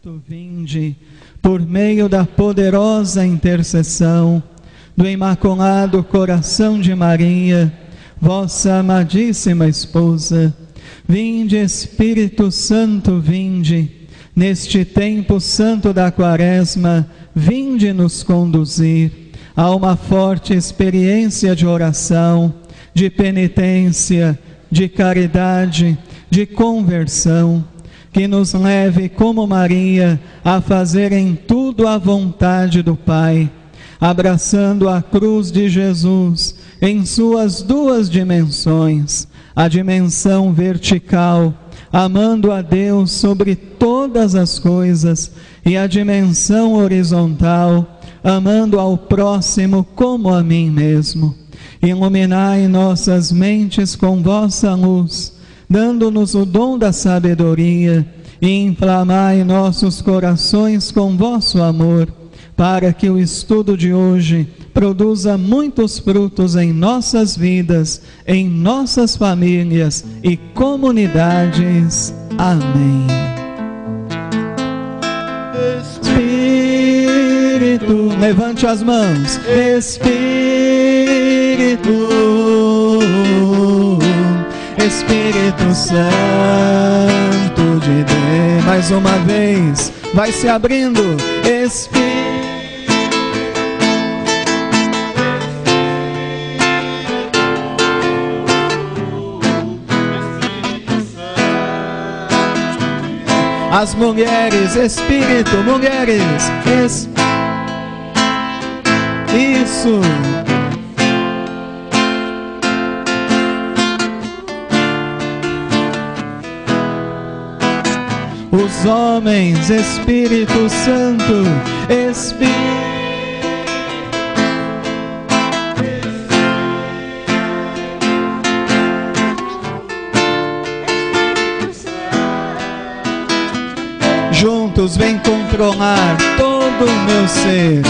Santo, vinde, por meio da poderosa intercessão do Imaculado Coração de Maria, vossa amadíssima esposa. Vinde, Espírito Santo, vinde, neste tempo santo da Quaresma, vinde nos conduzir a uma forte experiência de oração, de penitência, de caridade, de conversão, que nos leve, como Maria, a fazer em tudo a vontade do Pai, abraçando a cruz de Jesus em suas duas dimensões, a dimensão vertical, amando a Deus sobre todas as coisas, e a dimensão horizontal, amando ao próximo como a mim mesmo. Iluminai nossas mentes com vossa luz, dando-nos o dom da sabedoria, e inflamai nossos corações com vosso amor, para que o estudo de hoje produza muitos frutos em nossas vidas, em nossas famílias e comunidades. Amém. Espírito, levante as mãos. Espírito Santo de Deus. Mais uma vez, vai se abrindo. As mulheres, Espírito, mulheres, isso. Os homens, Espírito Santo, juntos vem controlar todo o meu ser.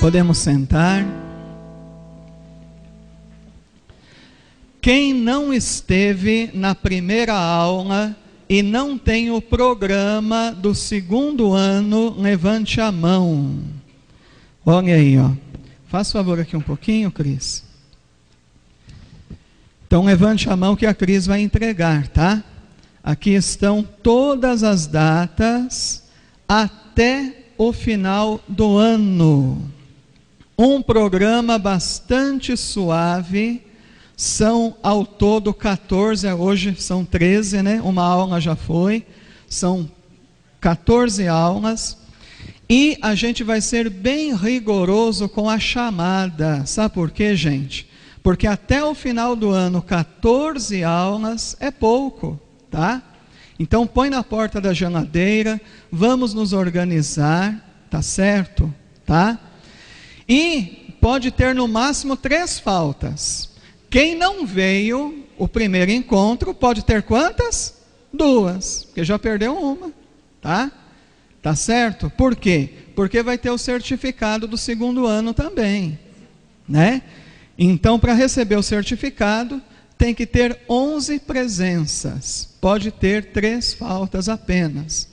Podemos sentar. Quem não esteve na primeira aula e não tem o programa do segundo ano, levante a mão. Olha aí, ó. Faz favor aqui um pouquinho, Cris. Então levante a mão que a Cris vai entregar, tá? Aqui estão todas as datas até o final do ano. Um programa bastante suave, são ao todo 14, hoje são 13, né? Uma aula já foi, são 14 aulas, e a gente vai ser bem rigoroso com a chamada. Sabe por quê, gente? Porque até o final do ano, 14 aulas é pouco, tá? Então põe na porta da geladeira, vamos nos organizar, tá certo? Tá? E pode ter no máximo 3 faltas. Quem não veio o primeiro encontro pode ter quantas? 2, porque já perdeu uma, tá? Tá certo? Por quê? Porque vai ter o certificado do segundo ano também, né? Então, para receber o certificado, tem que ter 11 presenças, pode ter 3 faltas apenas.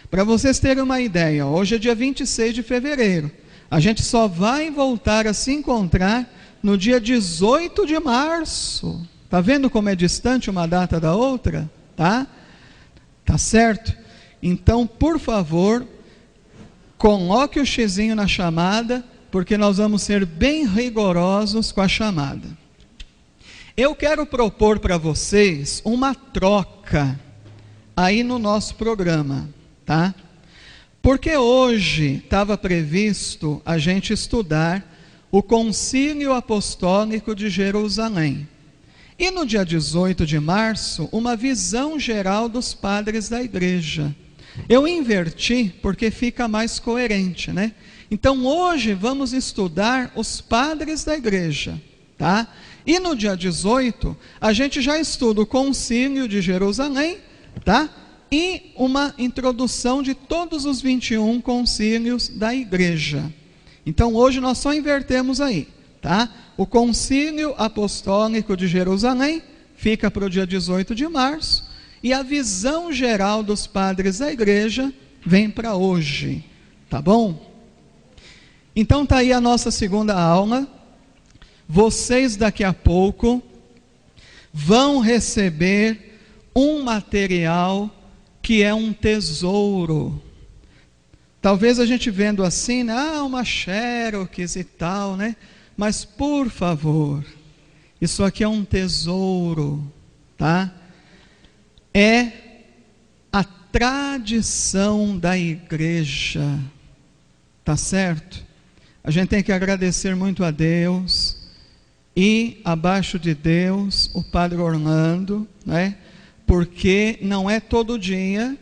Para vocês terem uma ideia, hoje é dia 26 de fevereiro, a gente só vai voltar a se encontrar no dia 18 de março. Está vendo como é distante uma data da outra? Tá certo? Então, por favor, coloque o xizinho na chamada, porque nós vamos ser bem rigorosos com a chamada. Eu quero propor para vocês uma troca aí no nosso programa, tá? Porque hoje estava previsto a gente estudar o Concílio Apostólico de Jerusalém. E no dia 18 de março, uma visão geral dos padres da igreja. Eu inverti porque fica mais coerente, né? Então hoje vamos estudar os padres da igreja, tá? E no dia 18, a gente já estuda o Concílio de Jerusalém, tá? E uma introdução de todos os 21 concílios da igreja. Então hoje nós só invertemos aí, tá? O Concílio Apostólico de Jerusalém fica para o dia 18 de março, e a visão geral dos padres da igreja vem para hoje, tá bom? Então está aí a nossa segunda aula. Vocês daqui a pouco vão receber um material que é um tesouro. Talvez a gente vendo assim, né? Uma xerox e tal, né? Mas por favor, isso aqui é um tesouro, tá? É a tradição da igreja, tá certo? A gente tem que agradecer muito a Deus, e abaixo de Deus, o Padre Orlando, né? Porque não é todo dia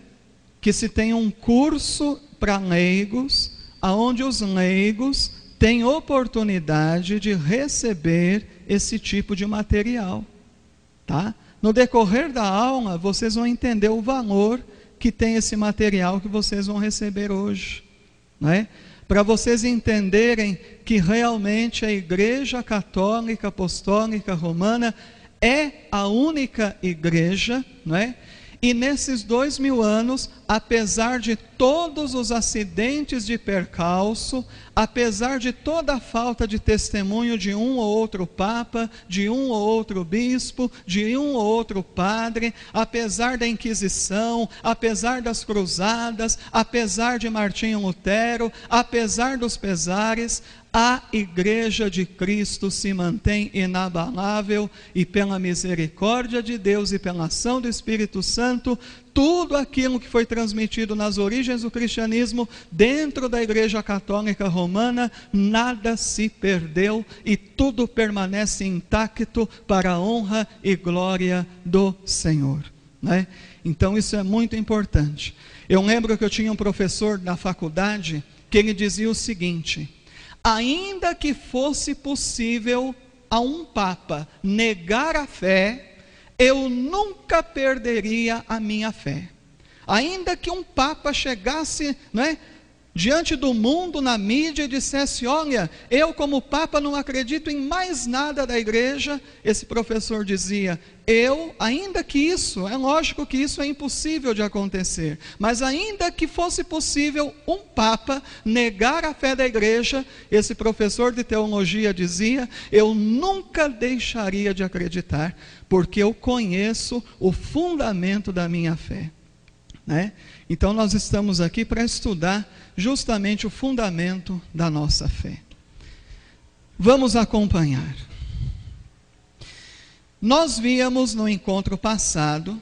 que se tem um curso para leigos, aonde os leigos têm oportunidade de receber esse tipo de material, tá? No decorrer da aula, vocês vão entender o valor que tem esse material que vocês vão receber hoje, né? Para vocês entenderem que realmente a Igreja Católica Apostólica Romana é a única igreja, não é? E nesses 2000 anos, apesar de todos os acidentes de percalço, apesar de toda a falta de testemunho de um ou outro papa, de um ou outro bispo, de um ou outro padre, apesar da Inquisição, apesar das cruzadas, apesar de Martinho Lutero, apesar dos pesares, a Igreja de Cristo se mantém inabalável, e pela misericórdia de Deus e pela ação do Espírito Santo, tudo aquilo que foi transmitido nas origens do cristianismo dentro da Igreja Católica Romana, nada se perdeu e tudo permanece intacto para a honra e glória do Senhor, né? Então isso é muito importante. Eu lembro que eu tinha um professor na faculdade que ele dizia o seguinte: ainda que fosse possível a um papa negar a fé, eu nunca perderia a minha fé. Ainda que um papa chegasse, né, diante do mundo, na mídia, e dissesse: olha, eu como papa não acredito em mais nada da igreja, esse professor dizia: ainda que isso, é lógico que isso é impossível de acontecer, mas ainda que fosse possível um papa negar a fé da igreja, esse professor de teologia dizia: eu nunca deixaria de acreditar, porque eu conheço o fundamento da minha fé, né? Então nós estamos aqui para estudar justamente o fundamento da nossa fé. Vamos acompanhar. Nós víamos no encontro passado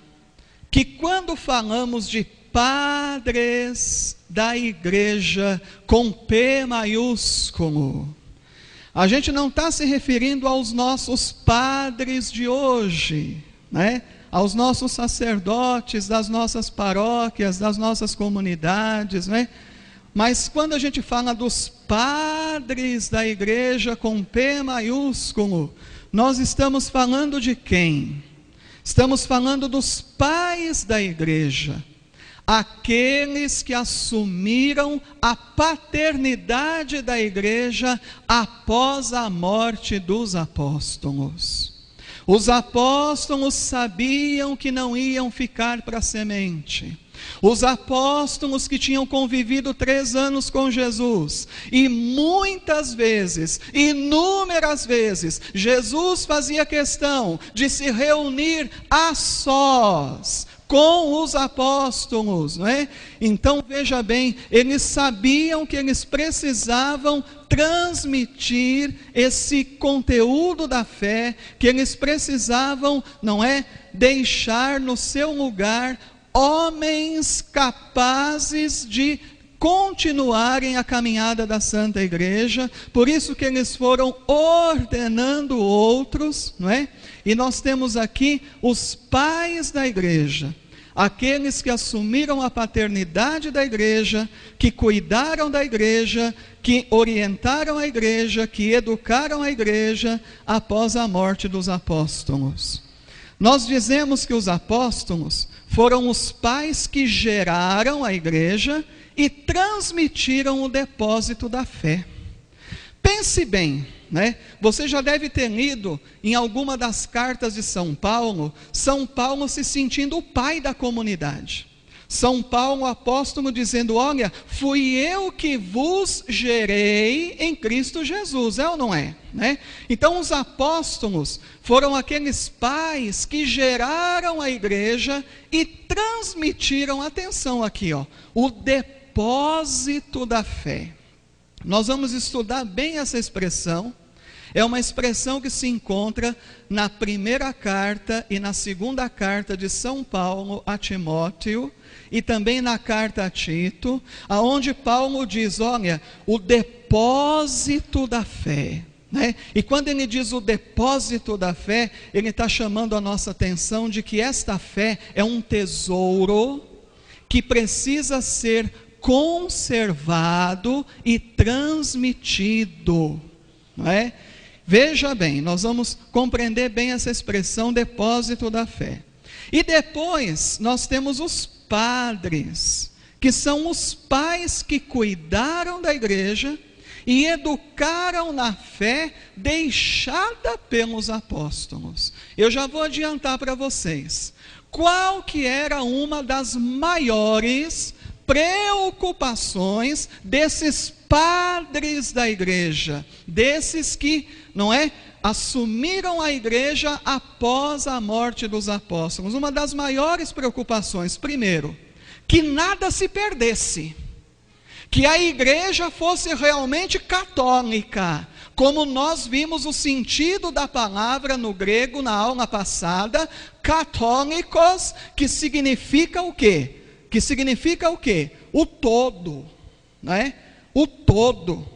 que quando falamos de padres da igreja com P maiúsculo, a gente não está se referindo aos nossos padres de hoje, né? Aos nossos sacerdotes das nossas paróquias, das nossas comunidades, né? Mas quando a gente fala dos padres da igreja com P maiúsculo, nós estamos falando de quem? Estamos falando dos pais da igreja, aqueles que assumiram a paternidade da igreja após a morte dos apóstolos. Os apóstolos sabiam que não iam ficar para a semente. Os apóstolos que tinham convivido 3 anos com Jesus, e muitas vezes, inúmeras vezes, Jesus fazia questão de se reunir a sós com os apóstolos, não é? Então veja bem, eles sabiam que eles precisavam transmitir esse conteúdo da fé, que eles precisavam, não é, deixar no seu lugar homens capazes de continuarem a caminhada da Santa Igreja. Por isso que eles foram ordenando outros, não é? E nós temos aqui os pais da igreja, aqueles que assumiram a paternidade da igreja, que cuidaram da igreja, que orientaram a igreja, que educaram a igreja após a morte dos apóstolos. Nós dizemos que os apóstolos foram os pais que geraram a igreja e transmitiram o depósito da fé. Pense bem, né? Você já deve ter lido em alguma das cartas de São Paulo se sentindo o pai da comunidade. São Paulo, apóstolo, dizendo: olha, fui eu que vos gerei em Cristo Jesus, é ou não é? Né? Então os apóstolos foram aqueles pais que geraram a igreja e transmitiram, atenção aqui, ó, o depósito da fé. Nós vamos estudar bem essa expressão. É uma expressão que se encontra na primeira carta e na segunda carta de São Paulo a Timóteo, e também na carta a Tito, aonde Paulo diz, olha, o depósito da fé, né? E quando ele diz o depósito da fé, ele está chamando a nossa atenção de que esta fé é um tesouro que precisa ser conservado e transmitido, não é? Veja bem, nós vamos compreender bem essa expressão, depósito da fé. E depois nós temos os padres, que são os pais que cuidaram da igreja e educaram na fé deixada pelos apóstolos. Eu já vou adiantar para vocês, qual que era uma das maiores preocupações desses padres da igreja, desses que, não é, assumiram a igreja após a morte dos apóstolos? Uma das maiores preocupações, primeiro, que nada se perdesse, que a igreja fosse realmente católica, como nós vimos o sentido da palavra no grego na aula passada, católicos, que significa o quê? Que significa o quê? O todo, não é? O todo,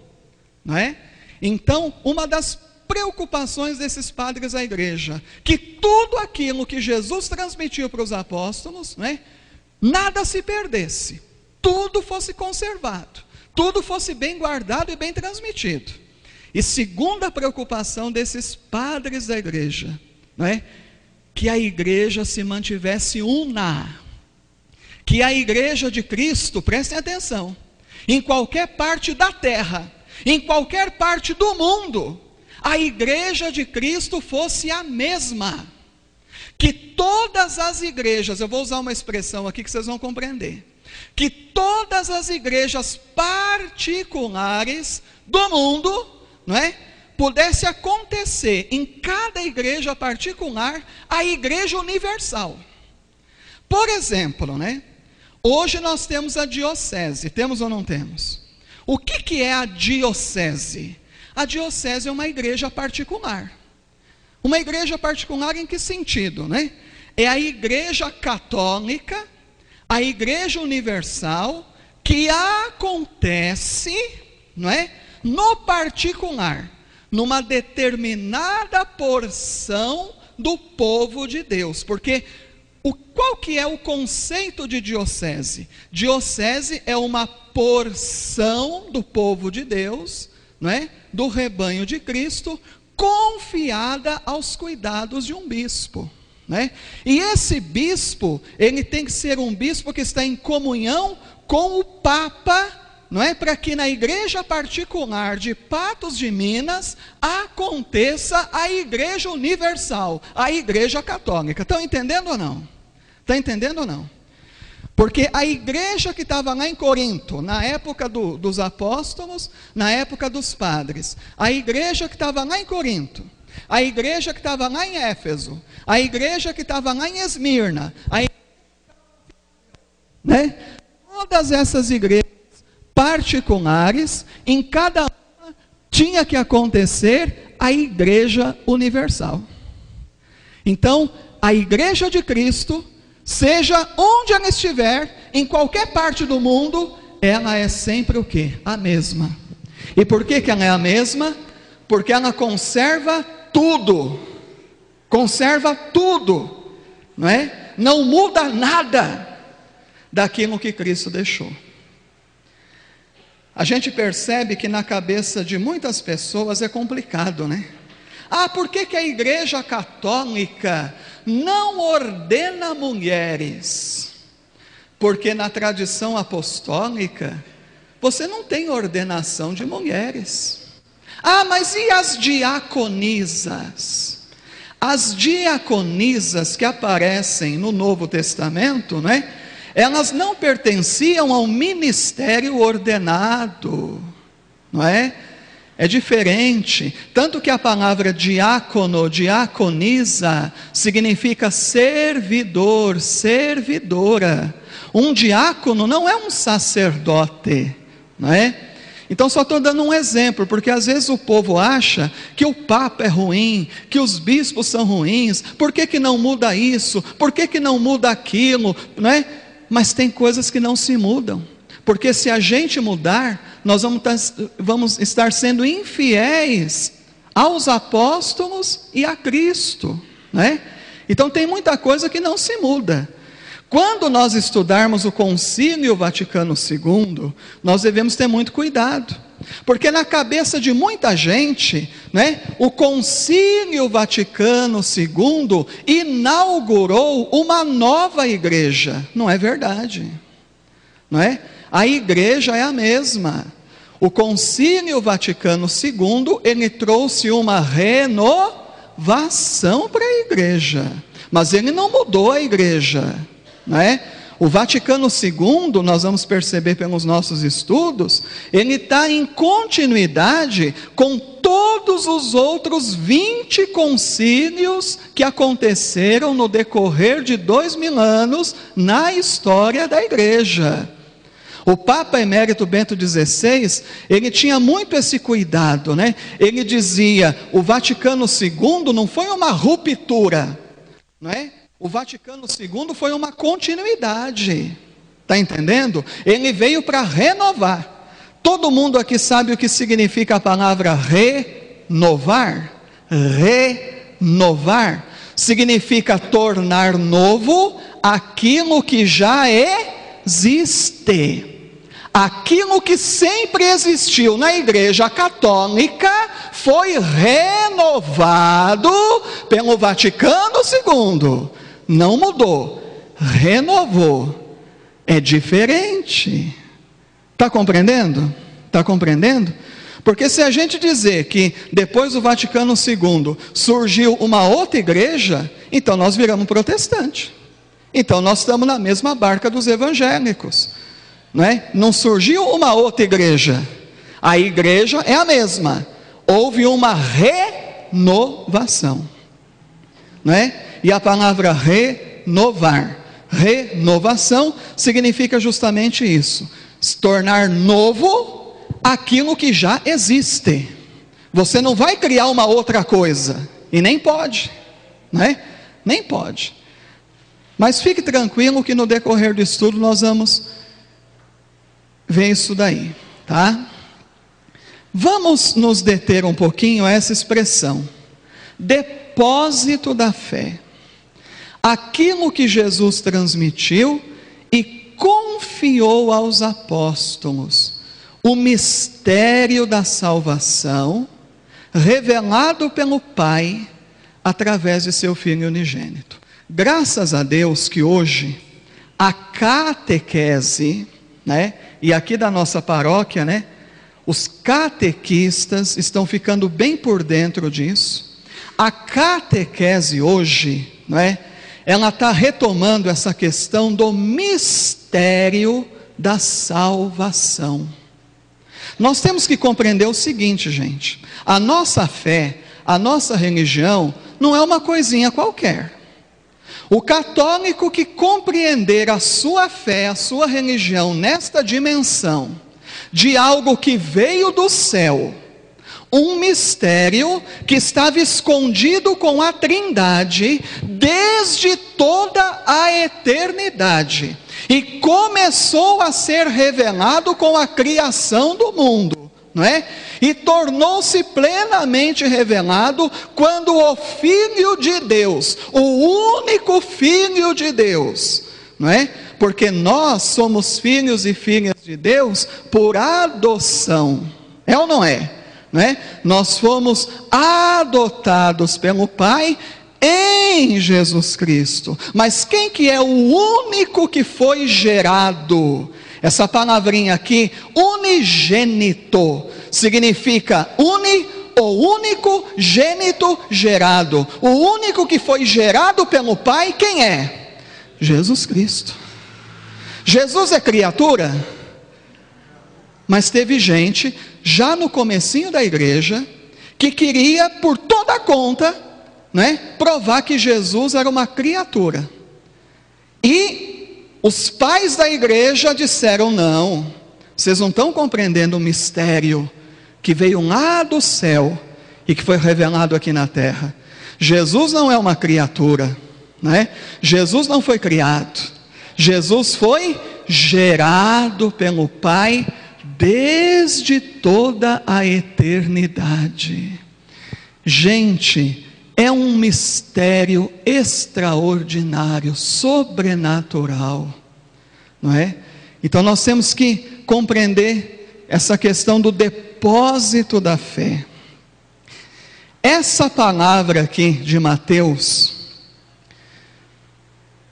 não é? Então, uma das preocupações desses padres da igreja, que tudo aquilo que Jesus transmitiu para os apóstolos, não é? Nada se perdesse, tudo fosse conservado, tudo fosse bem guardado e bem transmitido. E segunda preocupação desses padres da igreja, não é? Que a igreja se mantivesse una, que a igreja de Cristo, prestem atenção, em qualquer parte da terra, em qualquer parte do mundo, a igreja de Cristo fosse a mesma, que todas as igrejas, eu vou usar uma expressão aqui que vocês vão compreender, que todas as igrejas particulares do mundo, não é, pudesse acontecer em cada igreja particular a igreja universal. Por exemplo, né, hoje nós temos a diocese, temos ou não temos? O que é a diocese? A diocese é uma igreja particular. Uma igreja particular em que sentido, né? É a igreja católica, a igreja universal, que acontece, não é? No particular, numa determinada porção do povo de Deus. Porque qual que é o conceito de diocese? Diocese é uma porção do povo de Deus, não é? Do rebanho de Cristo, confiada aos cuidados de um bispo, né? E esse bispo, ele tem que ser um bispo que está em comunhão com o Papa, não é? Para que na igreja particular de Patos de Minas aconteça a igreja universal, a igreja católica. Estão entendendo ou não? Está entendendo ou não? Porque a igreja que estava lá em Corinto, na época dos apóstolos, na época dos padres, a igreja que estava lá em Corinto, a igreja que estava lá em Éfeso, a igreja que estava lá em Esmirna, a igreja que né? Todas essas igrejas particulares, em cada uma tinha que acontecer a igreja universal. Então, a igreja de Cristo, seja onde ela estiver, em qualquer parte do mundo, ela é sempre o quê? A mesma. E por que ela é a mesma? Porque ela conserva tudo, não é? Não muda nada daquilo que Cristo deixou. A gente percebe que na cabeça de muitas pessoas é complicado, né? Por que a Igreja Católica não ordena mulheres? Porque na tradição apostólica, você não tem ordenação de mulheres. Mas e as diaconisas? As diaconisas que aparecem no Novo Testamento, né? Elas não pertenciam ao ministério ordenado, não é? É diferente, tanto que a palavra diácono, diaconisa, significa servidor, servidora. Um diácono não é um sacerdote, não é? Então só estou dando um exemplo, porque às vezes o povo acha que o Papa é ruim, que os bispos são ruins, por que não muda isso, por que não muda aquilo, não é? Mas tem coisas que não se mudam, porque se a gente mudar, nós vamos estar sendo infiéis aos apóstolos e a Cristo, né? Então tem muita coisa que não se muda. Quando nós estudarmos o Concílio Vaticano II, nós devemos ter muito cuidado, porque na cabeça de muita gente, né, o Concílio Vaticano II inaugurou uma nova igreja. Não é verdade, não é? A igreja é a mesma. O Concílio Vaticano II, ele trouxe uma renovação para a igreja, mas ele não mudou a igreja, não é? O Vaticano II, nós vamos perceber pelos nossos estudos, ele está em continuidade com todos os outros 20 concílios que aconteceram no decorrer de 2000 anos na história da igreja. O Papa Emérito Bento XVI, ele tinha muito esse cuidado, né? Ele dizia, o Vaticano II não foi uma ruptura, não é? O Vaticano II foi uma continuidade, está entendendo? Ele veio para renovar. Todo mundo aqui sabe o que significa a palavra renovar? Renovar significa tornar novo aquilo que já existe. Aquilo que sempre existiu na Igreja Católica foi renovado pelo Vaticano II. Não mudou, renovou. É diferente. Está compreendendo? Está compreendendo? Porque se a gente dizer que depois do Vaticano II surgiu uma outra igreja, então nós viramos protestante. Então nós estamos na mesma barca dos evangélicos, não é? Não surgiu uma outra igreja, a igreja é a mesma, houve uma renovação, não é? E a palavra renovar, renovação significa justamente isso, se tornar novo aquilo que já existe. Você não vai criar uma outra coisa, e nem pode, não é? Nem pode. Mas fique tranquilo que no decorrer do estudo nós vamos ver isso daí, tá? Vamos nos deter um pouquinho a essa expressão, depósito da fé. Aquilo que Jesus transmitiu e confiou aos apóstolos, o mistério da salvação, revelado pelo Pai, através de seu Filho unigênito. Graças a Deus que hoje, a catequese, né, e aqui da nossa paróquia, né, os catequistas estão ficando bem por dentro disso. A catequese hoje, não é? Ela está retomando essa questão do mistério da salvação. Nós temos que compreender o seguinte, gente, a nossa fé, a nossa religião, não é uma coisinha qualquer. O católico que compreender a sua fé, a sua religião nesta dimensão, de algo que veio do céu, um mistério que estava escondido com a Trindade desde toda a eternidade, e começou a ser revelado com a criação do mundo, não é? E tornou-se plenamente revelado quando o Filho de Deus, o único Filho de Deus, não é? Porque nós somos filhos e filhas de Deus por adoção, é ou não é? Não é? Nós fomos adotados pelo Pai em Jesus Cristo. Mas quem que é o único que foi gerado? Essa palavrinha aqui, unigênito, significa o único, gênito, gerado. O único que foi gerado pelo Pai, quem é? Jesus Cristo. Jesus é criatura? Mas teve gente, já no comecinho da igreja, que queria por toda a conta, né, provar que Jesus era uma criatura. E os pais da igreja disseram: não, vocês não estão compreendendo o mistério que veio lá do céu e que foi revelado aqui na terra. Jesus não é uma criatura, né? Jesus não foi criado, Jesus foi gerado pelo Pai desde toda a eternidade. Gente, é um mistério extraordinário, sobrenatural, não é? Então nós temos que compreender essa questão do depósito da fé. Essa palavra aqui de Mateus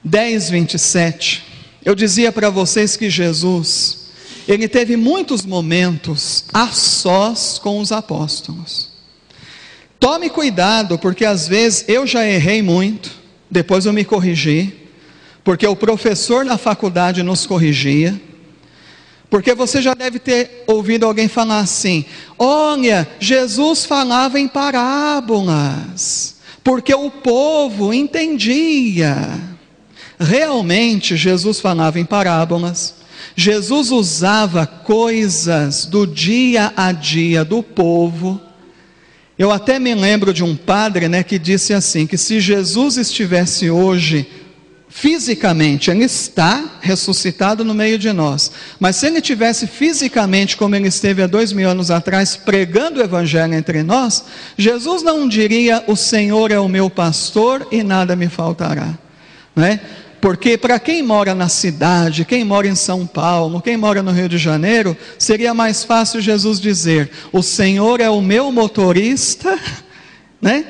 10:27, eu dizia para vocês que Jesus, ele teve muitos momentos a sós com os apóstolos. Tome cuidado, porque às vezes eu já errei muito, depois eu me corrigi, porque o professor na faculdade nos corrigia, porque você já deve ter ouvido alguém falar assim: olha, Jesus falava em parábolas, porque o povo entendia. Realmente Jesus falava em parábolas, Jesus usava coisas do dia a dia do povo. Eu até me lembro de um padre, né, que disse assim, que se Jesus estivesse hoje, fisicamente, ele está ressuscitado no meio de nós, mas se ele estivesse fisicamente, como ele esteve há 2000 anos atrás, pregando o Evangelho entre nós, Jesus não diria: o Senhor é o meu pastor e nada me faltará, não é? Porque para quem mora na cidade, quem mora em São Paulo, quem mora no Rio de Janeiro, seria mais fácil Jesus dizer: o Senhor é o meu motorista, né?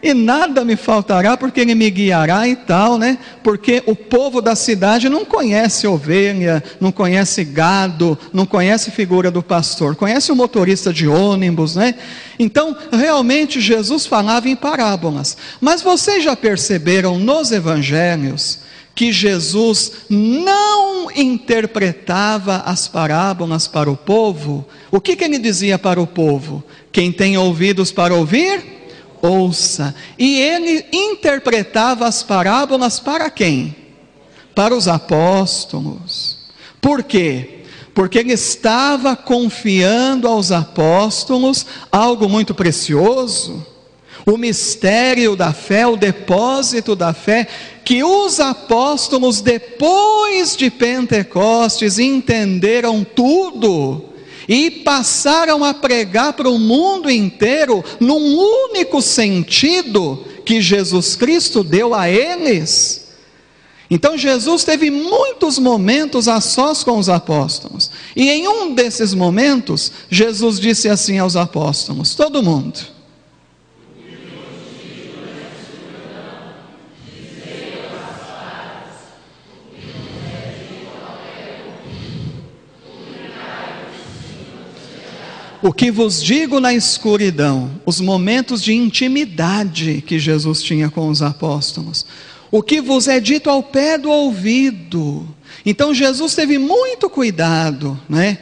E nada me faltará, porque Ele me guiará e tal, né? Porque o povo da cidade não conhece ovelha, não conhece gado, não conhece figura do pastor, conhece o motorista de ônibus, né? Então, realmente Jesus falava em parábolas. Mas vocês já perceberam nos evangelhos que Jesus não interpretava as parábolas para o povo? O que ele dizia para o povo? Quem tem ouvidos para ouvir, ouça. E ele interpretava as parábolas para quem? Para os apóstolos. Por quê? Porque ele estava confiando aos apóstolos algo muito precioso, o mistério da fé, o depósito da fé, que os apóstolos, depois de Pentecostes, entenderam tudo e passaram a pregar para o mundo inteiro, num único sentido que Jesus Cristo deu a eles. Então Jesus teve muitos momentos a sós com os apóstolos, e em um desses momentos, Jesus disse assim aos apóstolos: todo mundo, o que vos digo na escuridão, os momentos de intimidade que Jesus tinha com os apóstolos, o que vos é dito ao pé do ouvido. Então Jesus teve muito cuidado, né,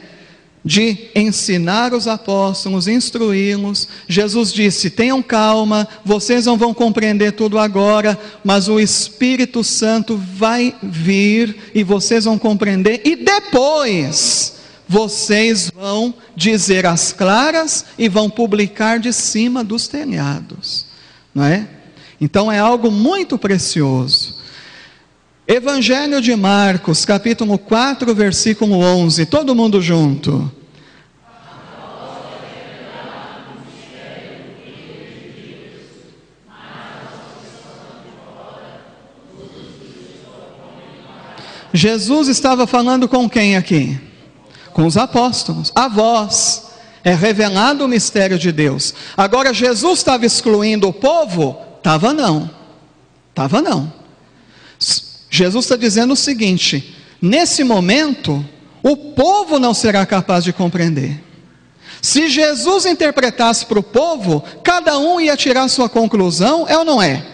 de ensinar os apóstolos, instruí-los. Jesus disse: tenham calma, vocês não vão compreender tudo agora, mas o Espírito Santo vai vir e vocês vão compreender, e depois vocês vão dizer às claras e vão publicar de cima dos telhados, não é? Então é algo muito precioso. Evangelho de Marcos, capítulo 4, versículo 11, todo mundo junto. Jesus estava falando com quem aqui? Com os apóstolos. A vós é revelado o mistério de Deus. Agora, Jesus estava excluindo o povo? Estava não. Jesus está dizendo o seguinte: nesse momento, o povo não será capaz de compreender. Se Jesus interpretasse para o povo, cada um ia tirar sua conclusão, é ou não é?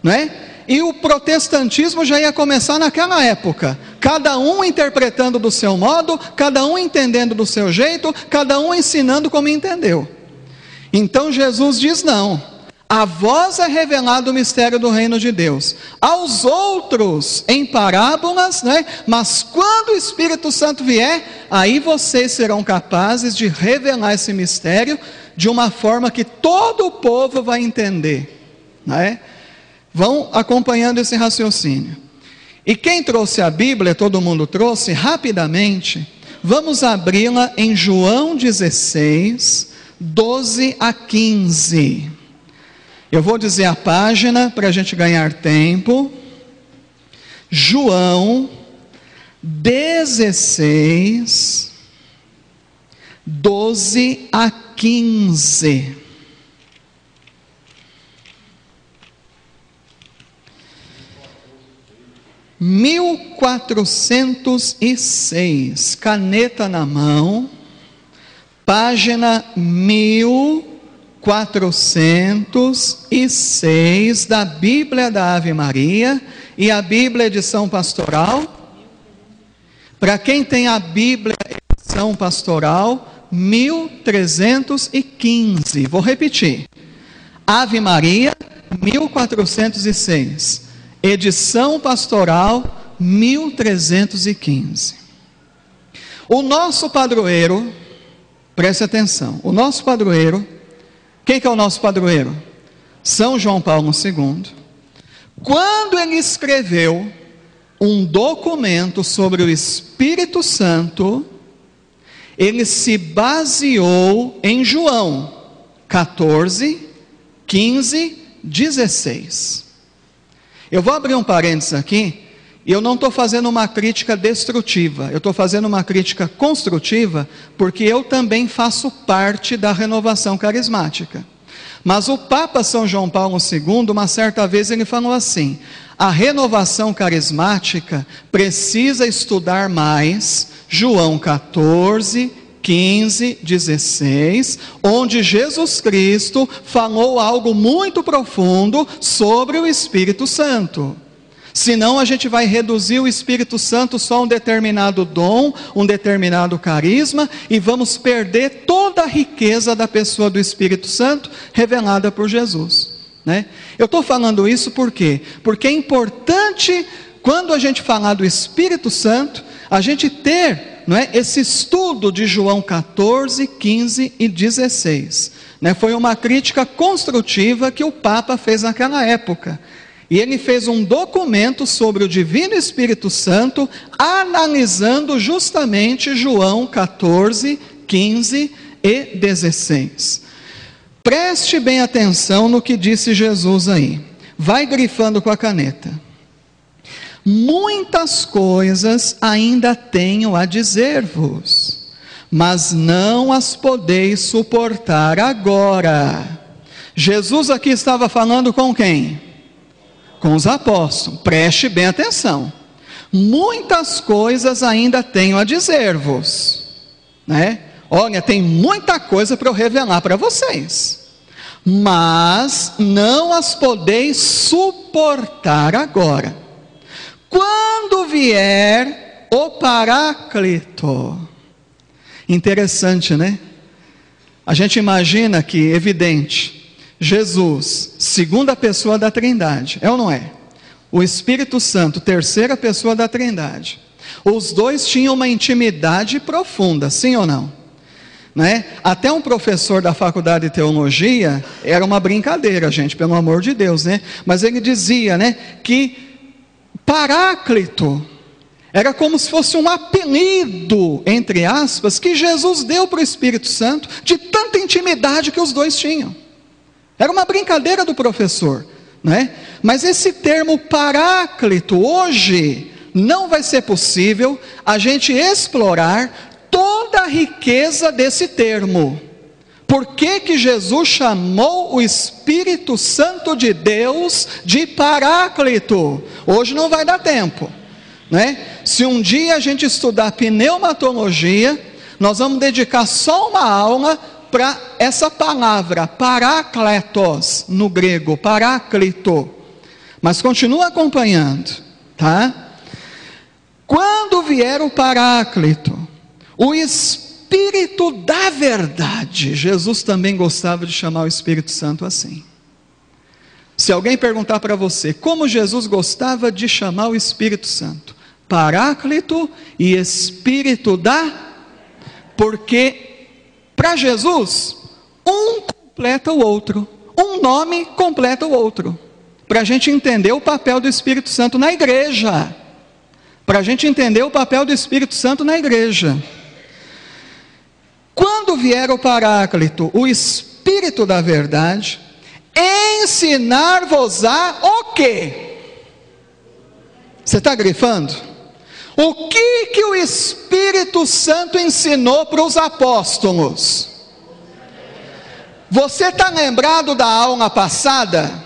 Não é? E o protestantismo já ia começar naquela época, cada um interpretando do seu modo, cada um entendendo do seu jeito, cada um ensinando como entendeu. Então Jesus diz: não, a vós é revelado o mistério do reino de Deus, aos outros em parábolas, né? Mas quando o Espírito Santo vier, aí vocês serão capazes de revelar esse mistério de uma forma que todo o povo vai entender, né? Vão acompanhando esse raciocínio. E quem trouxe a Bíblia, todo mundo trouxe, rapidamente, vamos abri-la em João 16, 12 a 15. Eu vou dizer a página para a gente ganhar tempo. João 16, 12 a 15. (1406), caneta na mão, página 1406 da Bíblia da Ave Maria e a Bíblia edição pastoral. Para quem tem a Bíblia edição pastoral, 1315. Vou repetir: Ave Maria, 1406. Edição pastoral 1315. O nosso padroeiro, preste atenção, o nosso padroeiro, quem que é o nosso padroeiro? São João Paulo II. Quando ele escreveu um documento sobre o Espírito Santo, ele se baseou em João 14, 15, 16. Eu vou abrir um parênteses aqui, e eu não estou fazendo uma crítica destrutiva, eu estou fazendo uma crítica construtiva, porque eu também faço parte da renovação carismática. Mas o Papa São João Paulo II, uma certa vez ele falou assim: a renovação carismática precisa estudar mais João 14, 15, 16, onde Jesus Cristo falou algo muito profundo sobre o Espírito Santo. Senão a gente vai reduzir o Espírito Santo só a um determinado dom, um determinado carisma, e vamos perder toda a riqueza da pessoa do Espírito Santo revelada por Jesus, né? Eu estou falando isso por quê? Porque é importante, quando a gente falar do Espírito Santo, a gente ter, não é, esse estudo de João 14, 15 e 16, né? Foi uma crítica construtiva que o Papa fez naquela época, e ele fez um documento sobre o Divino Espírito Santo, analisando justamente João 14, 15 e 16. Preste bem atenção no que disse Jesus aí, vai grifando com a caneta. Muitas coisas ainda tenho a dizer-vos, mas não as podeis suportar agora. Jesus aqui estava falando com quem? Com os apóstolos. Preste bem atenção. Muitas coisas ainda tenho a dizer-vos, né? Olha, tem muita coisa para eu revelar para vocês, mas não as podeis suportar agora. Quando vier o Paráclito, Interessante, né? A gente imagina que, evidente, Jesus, segunda pessoa da Trindade, é ou não é? O Espírito Santo, terceira pessoa da Trindade. Os dois tinham uma intimidade profunda, sim ou não? Né? Até um professor da faculdade de teologia, era uma brincadeira, gente, pelo amor de Deus, né? Mas ele dizia, né, que Paráclito era como se fosse um apelido, entre aspas, que Jesus deu para o Espírito Santo, de tanta intimidade que os dois tinham. Era uma brincadeira do professor, né? Mas esse termo Paráclito, hoje, não vai ser possível a gente explorar toda a riqueza desse termo. Por que que Jesus chamou o Espírito Santo de Deus de Paráclito? Hoje não vai dar tempo, né? Se um dia a gente estudar pneumatologia, nós vamos dedicar só uma aula para essa palavra, parakletos, no grego, paráclito. Mas continua acompanhando, tá? Quando vier o Paráclito, o Espírito da verdade, Jesus também gostava de chamar o Espírito Santo assim. Se alguém perguntar para você, como Jesus gostava de chamar o Espírito Santo? Paráclito e Espírito porque para Jesus, um completa o outro, um nome completa o outro, para a gente entender o papel do Espírito Santo na igreja, para a gente entender o papel do Espírito Santo na igreja. Quando vier o Paráclito, o Espírito da verdade, ensinar-vos-á o quê? Você está grifando? O que o Espírito Santo ensinou para os apóstolos? Você está lembrado da aula passada?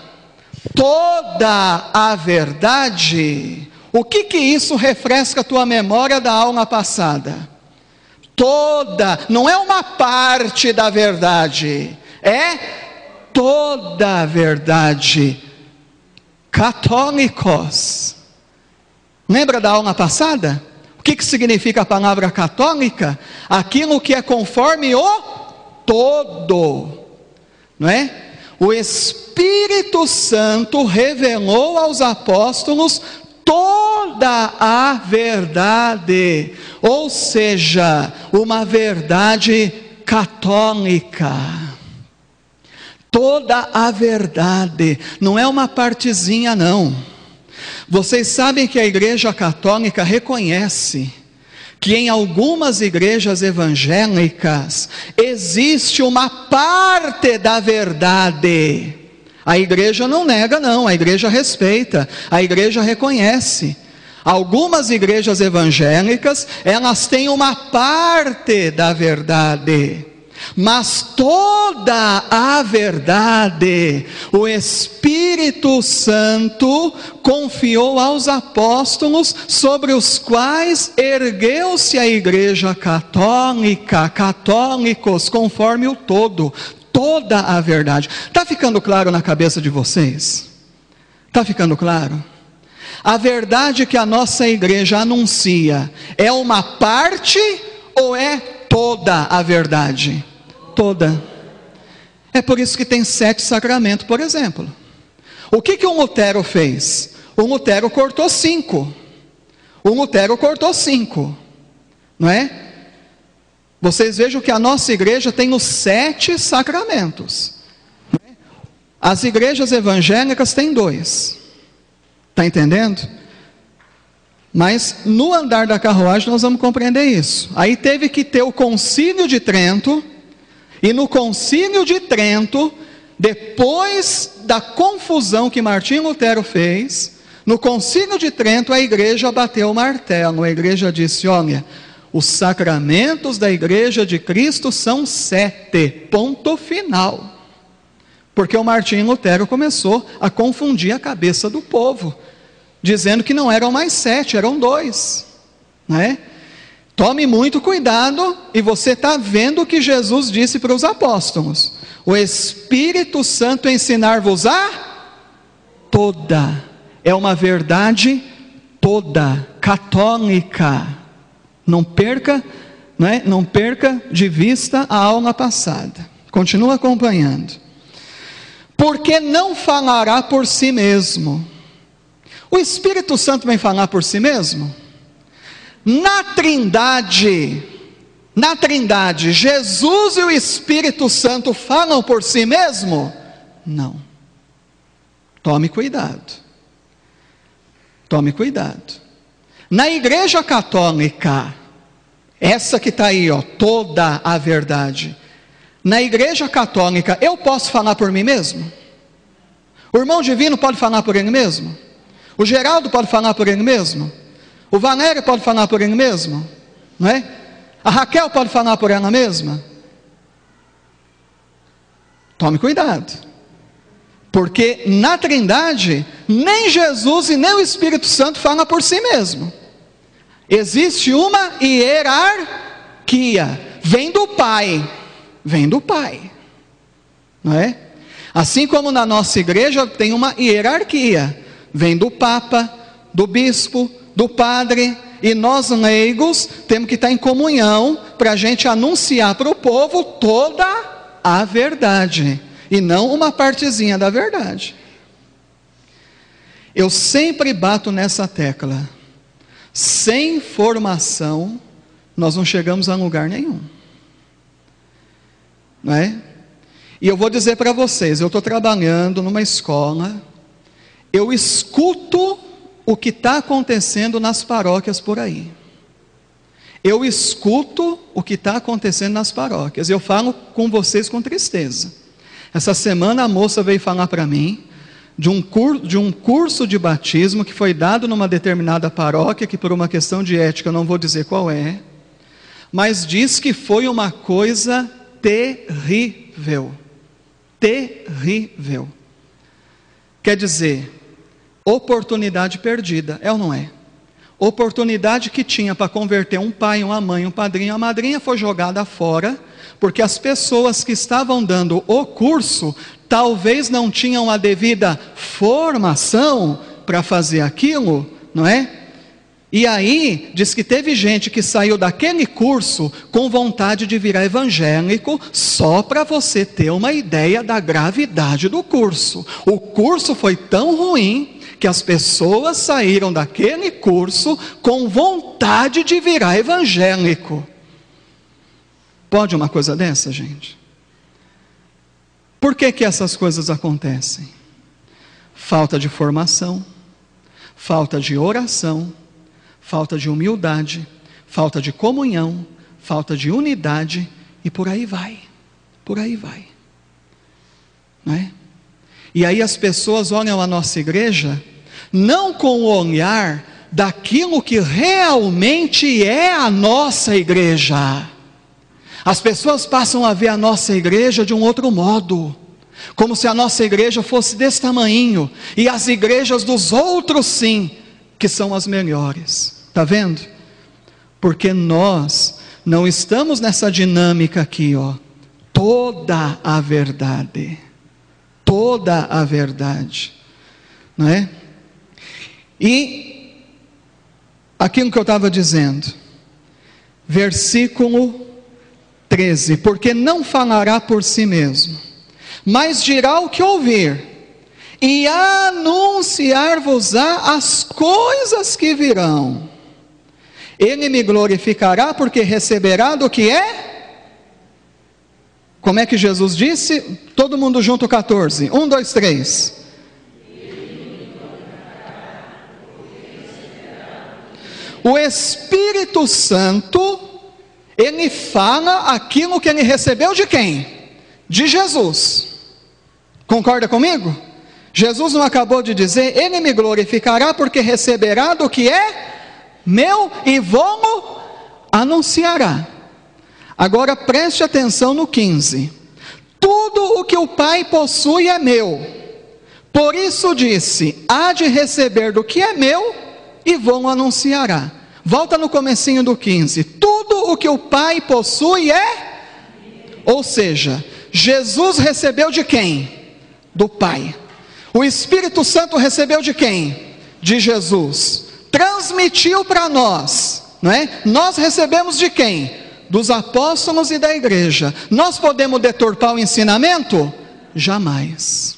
Toda a verdade. O que isso refresca a tua memória da aula passada? Toda, não é uma parte da verdade, é toda a verdade. Católicos. Lembra da aula passada? O que significa a palavra católica? Aquilo que é conforme o todo, não é? O Espírito Santo revelou aos apóstolos toda a verdade, ou seja, uma verdade católica. Toda a verdade, não é uma partezinha não. Vocês sabem que a Igreja Católica reconhece que em algumas igrejas evangélicas existe uma parte da verdade. A igreja não nega não, a igreja respeita, a igreja reconhece. Algumas igrejas evangélicas, elas têm uma parte da verdade, mas toda a verdade, o Espírito Santo confiou aos apóstolos, sobre os quais ergueu-se a igreja católica, católicos, conforme o todo, toda a verdade. Está ficando claro na cabeça de vocês? Está ficando claro? A verdade que a nossa igreja anuncia, é uma parte ou é toda a verdade? Toda. É por isso que tem 7 sacramentos, por exemplo. O que o Lutero fez? O Lutero cortou 5. O Lutero cortou 5, não é? Vocês vejam que a nossa igreja tem os 7 sacramentos. As igrejas evangélicas têm 2. Está entendendo? Mas no andar da carruagem nós vamos compreender isso. Aí teve que ter o Concílio de Trento, e no Concílio de Trento, depois da confusão que Martinho Lutero fez, no Concílio de Trento a igreja bateu o martelo, a igreja disse, olha, os sacramentos da igreja de Cristo são 7, ponto final. Porque o Martinho Lutero começou a confundir a cabeça do povo, dizendo que não eram mais 7, eram 2, né? Tome muito cuidado, e você está vendo o que Jesus disse para os apóstolos: o Espírito Santo ensinar-vos-á toda, é uma verdade toda, católica. Não perca não é? Não perca de vista a aula passada. Continua acompanhando. Porque não falará por si mesmo. O Espírito Santo vem falar por si mesmo? Na Trindade, Jesus e o Espírito Santo falam por si mesmo? Não. Tome cuidado. Tome cuidado. Na Igreja Católica, essa que está aí, ó, toda a verdade. Na Igreja Católica, eu posso falar por mim mesmo? O irmão divino pode falar por ele mesmo? O Geraldo pode falar por ele mesmo? O Valério pode falar por ele mesmo? Não é? A Raquel pode falar por ela mesma? Tome cuidado. Porque na Trindade, nem Jesus e nem o Espírito Santo falam por si mesmo. Existe uma hierarquia. Vem do Pai. Não é? Assim como na nossa igreja tem uma hierarquia. Vem do Papa, do Bispo, do Padre. E nós leigos temos que estar em comunhão para a gente anunciar para o povo toda a verdade. E não uma partezinha da verdade. Eu sempre bato nessa tecla. Sem formação, nós não chegamos a lugar nenhum. Não é? E eu vou dizer para vocês, eu estou trabalhando numa escola, eu escuto o que está acontecendo nas paróquias por aí. Eu escuto o que está acontecendo nas paróquias. Eu falo com vocês com tristeza. Essa semana a moça veio falar para mim de um curso de batismo que foi dado numa determinada paróquia, que por uma questão de ética eu não vou dizer qual é, mas diz que foi uma coisa terrível. Terrível. Quer dizer, oportunidade perdida, é ou não é? Oportunidade que tinha para converter um pai, uma mãe, um padrinho, uma madrinha foi jogada fora, porque as pessoas que estavam dando o curso, talvez não tinham a devida formação para fazer aquilo, não é? E aí, diz que teve gente que saiu daquele curso com vontade de virar evangélico, só para você ter uma ideia da gravidade do curso. O curso foi tão ruim, que as pessoas saíram daquele curso com vontade de virar evangélico. Pode uma coisa dessa, gente? Por que essas coisas acontecem? Falta de formação, falta de oração, falta de humildade, falta de comunhão, falta de unidade, e por aí vai, não é? E aí as pessoas olham a nossa igreja, não com o olhar daquilo que realmente é a nossa igreja. As pessoas passam a ver a nossa igreja de um outro modo, como se a nossa igreja fosse desse tamanho, e as igrejas dos outros sim, que são as melhores. Está vendo? Porque nós não estamos nessa dinâmica aqui, ó. Toda a verdade, não é? E aquilo que eu estava dizendo, versículo 13: porque não falará por si mesmo, mas dirá o que ouvir, e anunciar-vos-á as coisas que virão. Ele me glorificará, porque receberá do que é. Como é que Jesus disse? Todo mundo junto, 14. 1, 2, 3. O Espírito Santo, ele fala aquilo que ele recebeu de quem? De Jesus. Concorda comigo? Jesus não acabou de dizer: ele me glorificará, porque receberá do que é meu e vou anunciará. Agora preste atenção no 15: tudo o que o Pai possui é meu, por isso disse: há de receber do que é meu e vou anunciará. Volta no comecinho do 15: tudo o que o Pai possui é, ou seja, Jesus recebeu de quem? Do Pai. O Espírito Santo recebeu de quem? De Jesus. Transmitiu para nós, não é? Nós recebemos de quem? dos apóstolos e da igreja, nós podemos deturpar o ensinamento? Jamais.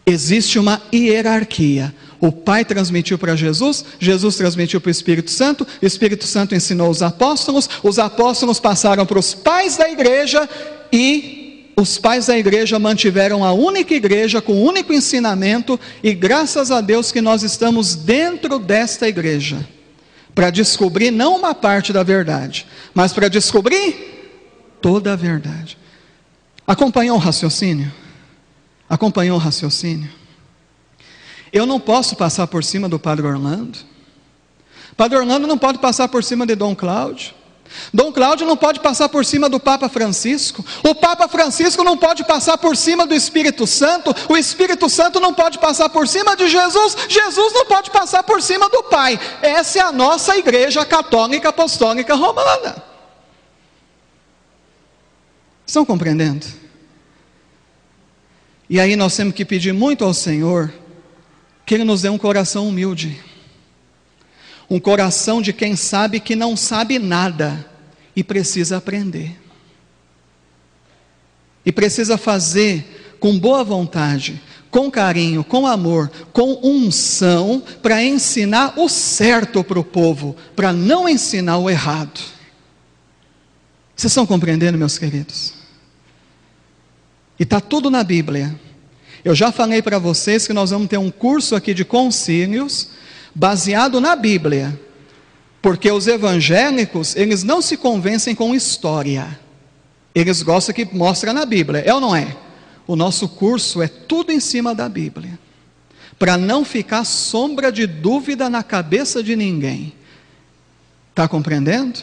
Existe uma hierarquia. O Pai transmitiu para Jesus, Jesus transmitiu para o Espírito Santo ensinou os apóstolos passaram para os pais da igreja, e os pais da igreja mantiveram a única igreja, com o único ensinamento, e graças a Deus que nós estamos dentro desta igreja, para descobrir não uma parte da verdade, mas para descobrir toda a verdade. Acompanhou o raciocínio? Acompanhou o raciocínio? Eu não posso passar por cima do Padre Orlando. Padre Orlando não pode passar por cima de Dom Cláudio. Dom Cláudio não pode passar por cima do Papa Francisco. O Papa Francisco não pode passar por cima do Espírito Santo. O Espírito Santo não pode passar por cima de Jesus. Jesus não pode passar por cima do Pai. Essa é a nossa Igreja Católica Apostólica Romana. Estão compreendendo? E aí nós temos que pedir muito ao Senhor que Ele nos dê um coração humilde, um coração de quem sabe que não sabe nada e precisa aprender, e precisa fazer com boa vontade, com carinho, com amor, com unção, para ensinar o certo para o povo, para não ensinar o errado. Vocês estão compreendendo, meus queridos? E está tudo na Bíblia. Eu já falei para vocês que nós vamos ter um curso aqui de concílios, baseado na Bíblia, porque os evangélicos, eles não se convencem com história, eles gostam que mostra na Bíblia, é ou não é? O nosso curso é tudo em cima da Bíblia, para não ficar sombra de dúvida na cabeça de ninguém. Está compreendendo?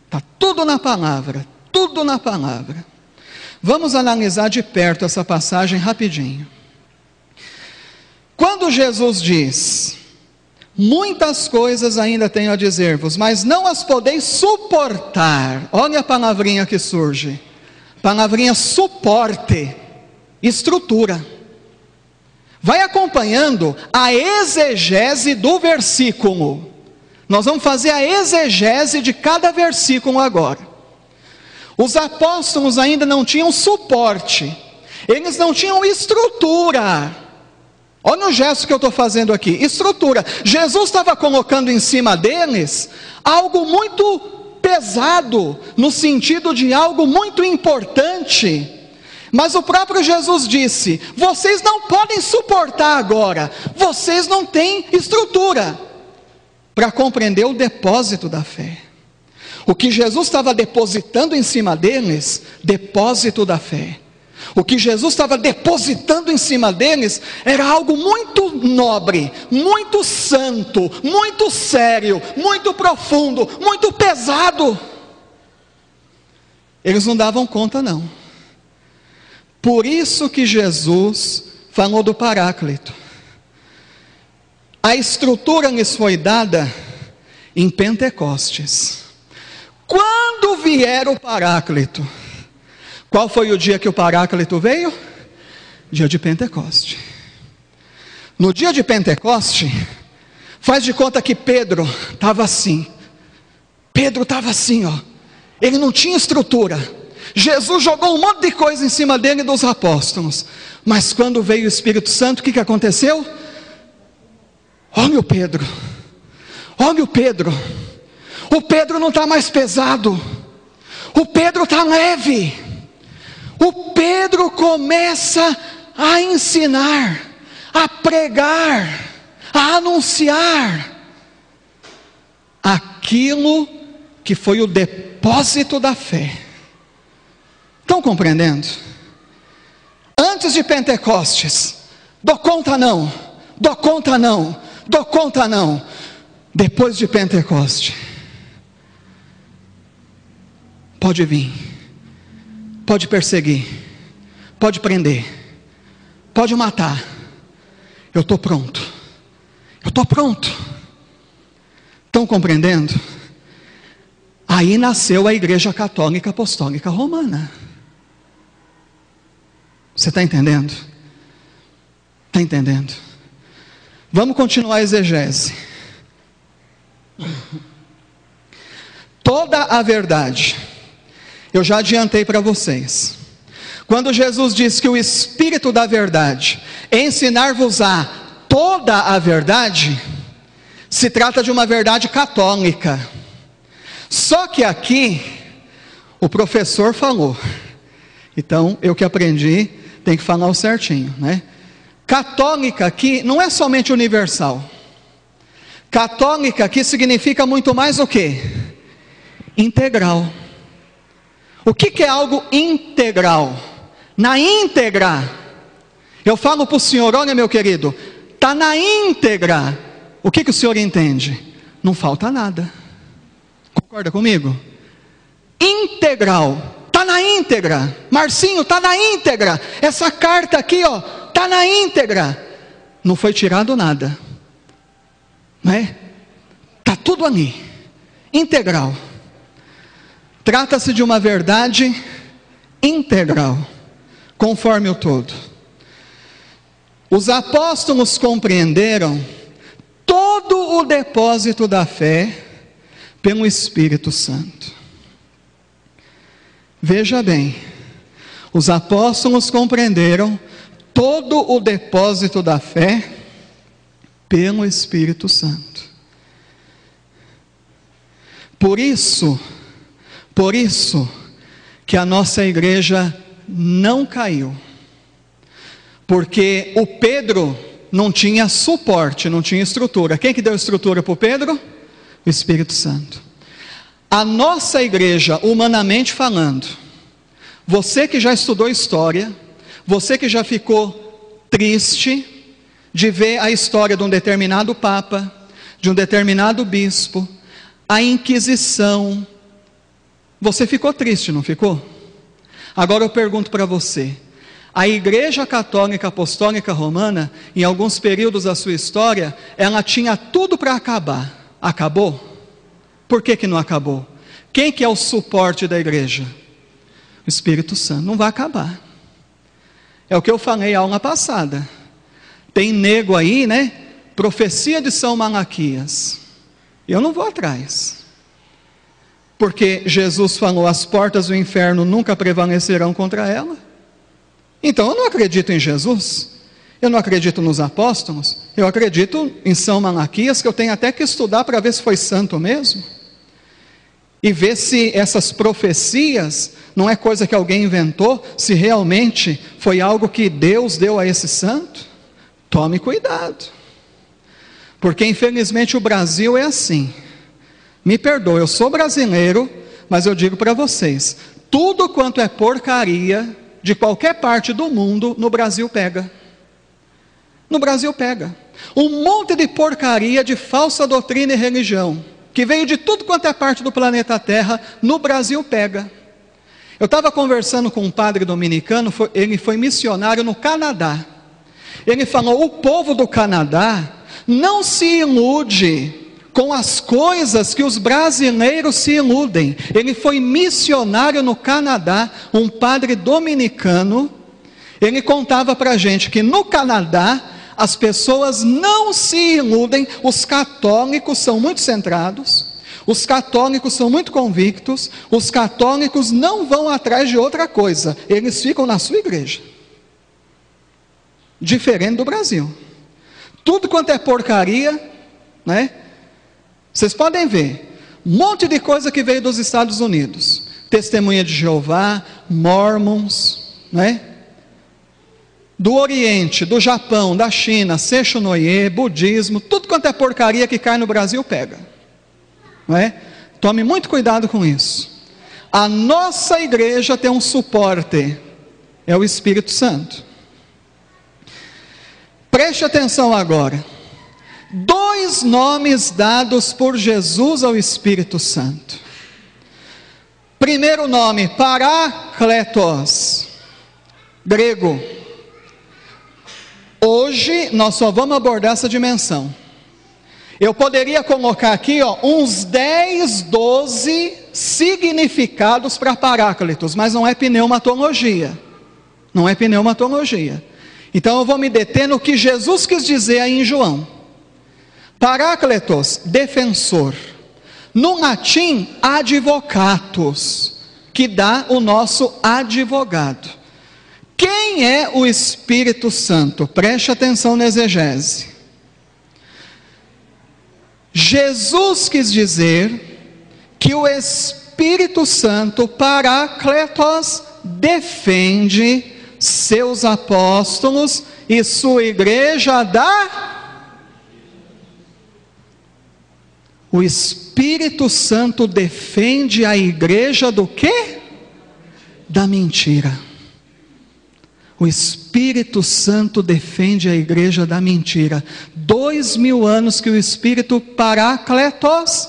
Está tudo na palavra, tudo na palavra. Vamos analisar de perto essa passagem rapidinho. Quando Jesus diz: muitas coisas ainda tenho a dizer-vos, mas não as podeis suportar. Olha a palavrinha que surge, palavrinha suporte, estrutura. Vai acompanhando a exegese do versículo. Nós vamos fazer a exegese de cada versículo agora. Os apóstolos ainda não tinham suporte, eles não tinham estrutura. Olha o gesto que eu estou fazendo aqui, estrutura. Jesus estava colocando em cima deles algo muito pesado, no sentido de algo muito importante. Mas o próprio Jesus disse: vocês não podem suportar agora, vocês não têm estrutura para compreender o depósito da fé. O que Jesus estava depositando em cima deles, depósito da fé. O que Jesus estava depositando em cima deles era algo muito nobre, muito santo, muito sério, muito profundo, muito pesado. Eles não davam conta, não. Por isso que Jesus falou do Paráclito. A estrutura lhes foi dada em Pentecostes. Quando vier o Paráclito, qual foi o dia que o Paráclito veio? Dia de Pentecoste. No dia de Pentecoste, faz de conta que Pedro estava assim. Pedro estava assim, ó. Ele não tinha estrutura. Jesus jogou um monte de coisa em cima dele e dos apóstolos. Mas quando veio o Espírito Santo, o que aconteceu? Olha o Pedro. Olha o Pedro. O Pedro não está mais pesado. O Pedro está leve. O Pedro começa a ensinar, a pregar, a anunciar aquilo que foi o depósito da fé. Estão compreendendo? Antes de Pentecostes, dou conta não, dou conta não, dou conta não. Depois de Pentecoste, pode vir, pode perseguir, pode prender, pode matar. Eu estou pronto, eu estou pronto. Estão compreendendo? Aí nasceu a Igreja Católica Apostólica Romana. Você está entendendo? Está entendendo? Vamos continuar a exegese. toda a verdade. Eu já adiantei para vocês. Quando Jesus diz que o Espírito da verdade ensinar-vos-á toda a verdade, se trata de uma verdade católica. Só que aqui, o professor falou, então eu que aprendi, tem que falar o certinho, né? Católica aqui não é somente universal. Católica aqui significa muito mais o quê? Integral. O que é algo integral? Na íntegra, eu falo para o senhor, olha meu querido, está na íntegra. O que o senhor entende? Não falta nada. Concorda comigo? Integral, está na íntegra. Marcinho, está na íntegra. Essa carta aqui, ó, está na íntegra. Não foi tirado nada, não é? Está tudo ali, integral. Trata-se de uma verdade integral, conforme o todo. Os apóstolos compreenderam todo o depósito da fé pelo Espírito Santo. Veja bem, os apóstolos compreenderam todo o depósito da fé pelo Espírito Santo. Por isso que a nossa igreja não caiu. Porque o Pedro não tinha suporte, não tinha estrutura. Quem que deu estrutura para o Pedro? O Espírito Santo. A nossa igreja, humanamente falando, você que já estudou história, você que já ficou triste de ver a história de um determinado papa, de um determinado bispo, a Inquisição, você ficou triste, não ficou? Agora eu pergunto para você, a Igreja Católica Apostólica Romana, em alguns períodos da sua história, ela tinha tudo para acabar. Acabou? Por que não acabou? Quem que é o suporte da igreja? O Espírito Santo. Não vai acabar. É o que eu falei aula passada. Tem nego aí, né? Profecia de São Malaquias. Eu não vou atrás. Porque Jesus falou, as portas do inferno nunca prevalecerão contra ela. Então eu não acredito em Jesus, eu não acredito nos apóstolos, eu acredito em São Malaquias, que eu tenho até que estudar para ver se foi santo mesmo, e ver se essas profecias não é coisa que alguém inventou, se realmente foi algo que Deus deu a esse santo. Tome cuidado, porque infelizmente o Brasil é assim. Me perdoe, eu sou brasileiro, mas eu digo para vocês, tudo quanto é porcaria de qualquer parte do mundo, no Brasil pega. No Brasil pega. Um monte de porcaria de falsa doutrina e religião, que veio de tudo quanto é parte do planeta Terra, no Brasil pega. Eu estava conversando com um padre dominicano, ele foi missionário no Canadá. Ele falou, o povo do Canadá não se ilude com as coisas que os brasileiros se iludem. Ele foi missionário no Canadá, um padre dominicano. Ele contava para a gente que no Canadá as pessoas não se iludem. Os católicos são muito centrados, os católicos são muito convictos, os católicos não vão atrás de outra coisa, eles ficam na sua igreja. Diferente do Brasil, tudo quanto é porcaria, né? Vocês podem ver, um monte de coisa que veio dos Estados Unidos, Testemunha de Jeová, Mormons, né? Do Oriente, do Japão, da China, Seishonoye, budismo, tudo quanto é porcaria que cai no Brasil pega, não é? Tome muito cuidado com isso. A nossa igreja tem um suporte, é o Espírito Santo. Preste atenção agora. 2 nomes dados por Jesus ao Espírito Santo. Primeiro nome, Parácletos, grego. Hoje nós só vamos abordar essa dimensão. Eu poderia colocar aqui uns 10, 12 significados para Paráclitos, mas não é pneumatologia. Não é pneumatologia. Então eu vou me deter no que Jesus quis dizer aí em João. Paráclitos, defensor. No latim, advocatus, que dá o nosso advogado. Quem é o Espírito Santo? Preste atenção na exegese. Jesus quis dizer que o Espírito Santo, Parácletos, defende seus apóstolos e sua igreja O Espírito Santo defende a igreja do quê? Da mentira. O Espírito Santo defende a igreja da mentira. 2000 anos que o Espírito Parácletos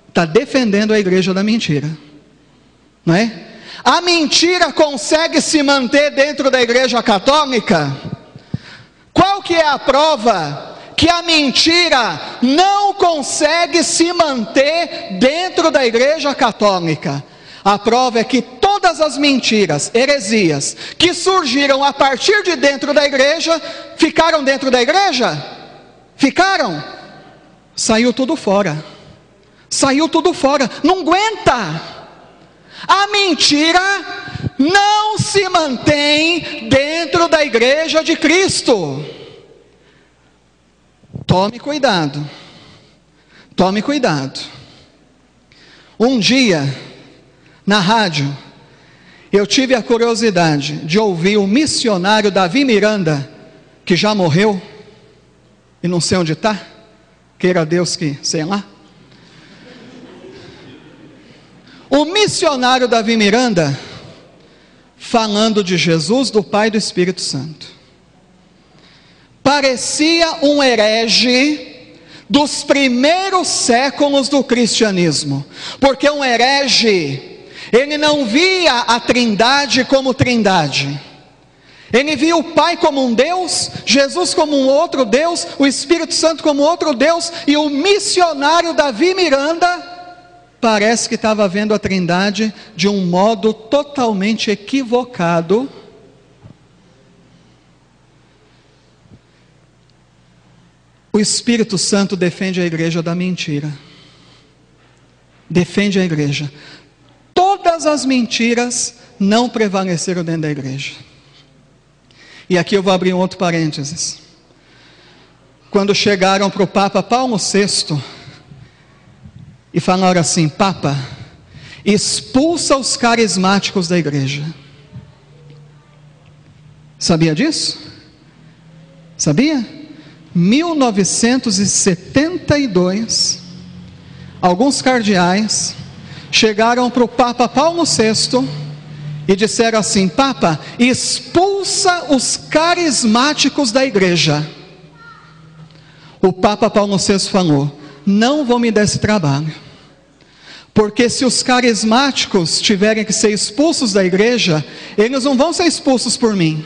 está defendendo a igreja da mentira, não é? A mentira consegue se manter dentro da igreja católica? Qual que é a prova que a mentira não consegue se manter dentro da igreja católica? A prova é que todas as mentiras, heresias, que surgiram a partir de dentro da igreja, ficaram dentro da igreja? Ficaram? Saiu tudo fora. Saiu tudo fora. Não aguenta. A mentira não se mantém dentro da igreja de Cristo. Tome cuidado. Tome cuidado. Um dia, na rádio, eu tive a curiosidade de ouvir o missionário Davi Miranda, que já morreu, e não sei onde está, queira Deus que, sei lá. O missionário Davi Miranda, falando de Jesus, do Pai e do Espírito Santo. Parecia um herege dos primeiros séculos do cristianismo, porque um herege, ele não via a Trindade como Trindade, ele via o Pai como um Deus, Jesus como um outro Deus, o Espírito Santo como outro Deus, e o missionário Davi Miranda parece que estava vendo a Trindade de um modo totalmente equivocado. O Espírito Santo defende a igreja da mentira. Defende a igreja. Todas as mentiras não prevaleceram dentro da igreja. E aqui eu vou abrir um outro parênteses. Quando chegaram para o Papa Paulo VI e falaram assim: Papa, expulsa os carismáticos da igreja. Sabia disso? Sabia? 1972, alguns cardeais chegaram para o Papa Paulo VI e disseram assim: Papa, expulsa os carismáticos da igreja. O Papa Paulo VI falou: não vou me dar esse trabalho, porque se os carismáticos tiverem que ser expulsos da igreja, eles não vão ser expulsos por mim,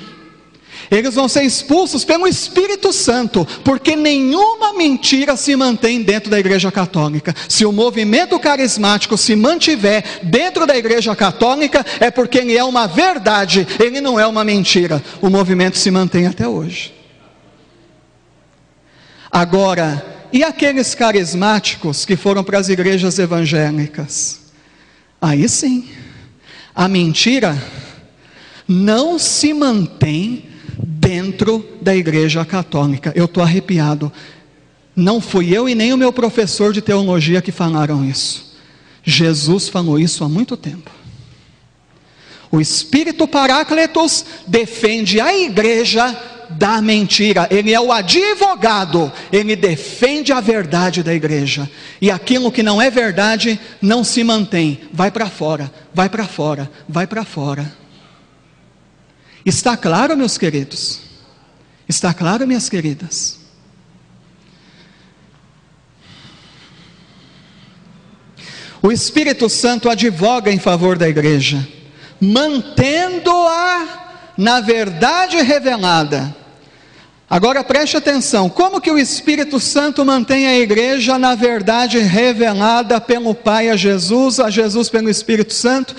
eles vão ser expulsos pelo Espírito Santo, porque nenhuma mentira se mantém dentro da igreja católica. Se o movimento carismático se mantiver dentro da igreja católica, é porque ele é uma verdade, ele não é uma mentira. O movimento se mantém até hoje. Agora, e aqueles carismáticos que foram para as igrejas evangélicas? Aí sim, a mentira não se mantém dentro da igreja católica. Eu estou arrepiado. Não fui eu e nem o meu professor de teologia que falaram isso. Jesus falou isso há muito tempo. O Espírito Parácletos defende a igreja da mentira. Ele é o advogado, ele defende a verdade da igreja, e aquilo que não é verdade não se mantém, vai para fora, vai para fora, vai para fora. Está claro, meus queridos? Está claro, minhas queridas? O Espírito Santo advoga em favor da igreja, mantendo-a na verdade revelada. Agora preste atenção, como que o Espírito Santo mantém a igreja na verdade revelada pelo Pai a Jesus pelo Espírito Santo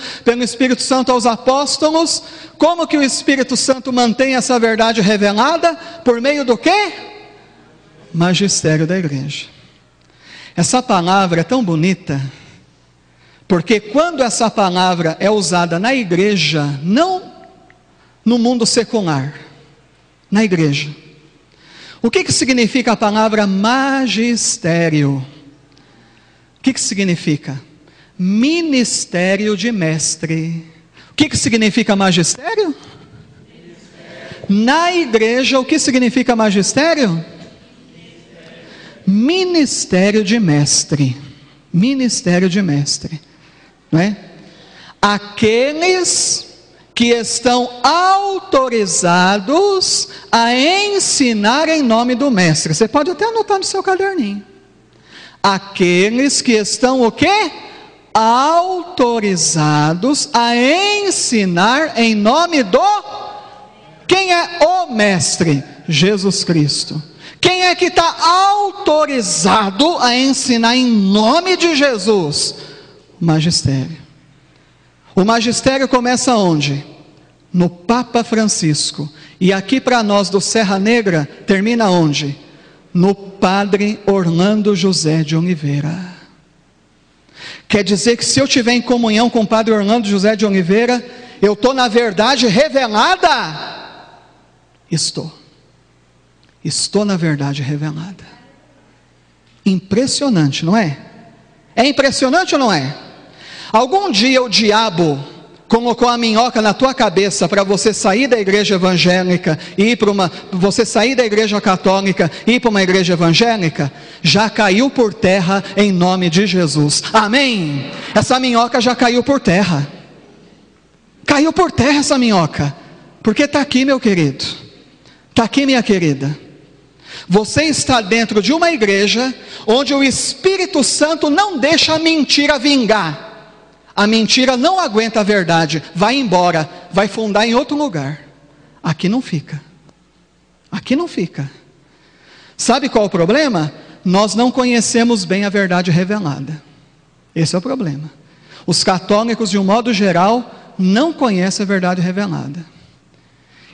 aos apóstolos? Como que o Espírito Santo mantém essa verdade revelada? Por meio do quê? Magistério da igreja. Essa palavra é tão bonita, porque quando essa palavra é usada na igreja, não no mundo secular, na igreja. O que significa a palavra magistério? O que significa? Ministério de mestre. O que significa magistério? Na igreja, o que significa magistério? Ministério de mestre. Ministério de mestre, não é? Aqueles que estão autorizados a ensinar em nome do mestre. Você pode até anotar no seu caderninho. Aqueles que estão o quê? Autorizados a ensinar em nome do... Quem é o mestre? Jesus Cristo. Quem é que está autorizado a ensinar em nome de Jesus? O magistério. O magistério começa onde? No Papa Francisco. E aqui para nós do Serra Negra, termina onde? No Padre Orlando José de Oliveira. Quer dizer que se eu estiver em comunhão com o Padre Orlando José de Oliveira, eu estou na verdade revelada? Estou na verdade revelada. Impressionante, não é? É impressionante ou não é? Algum dia o diabo colocou a minhoca na tua cabeça para você sair da igreja evangélica e ir para você sair da igreja católica e ir para uma igreja evangélica? Já caiu por terra em nome de Jesus. Amém? Essa minhoca já caiu por terra. Caiu por terra essa minhoca. Porque está aqui, meu querido. Está aqui, minha querida. Você está dentro de uma igreja onde o Espírito Santo não deixa a mentira vingar. A mentira não aguenta a verdade, vai embora, vai fundar em outro lugar. Aqui não fica. Aqui não fica. Sabe qual é o problema? Nós não conhecemos bem a verdade revelada. Esse é o problema. Os católicos, de um modo geral, não conhecem a verdade revelada.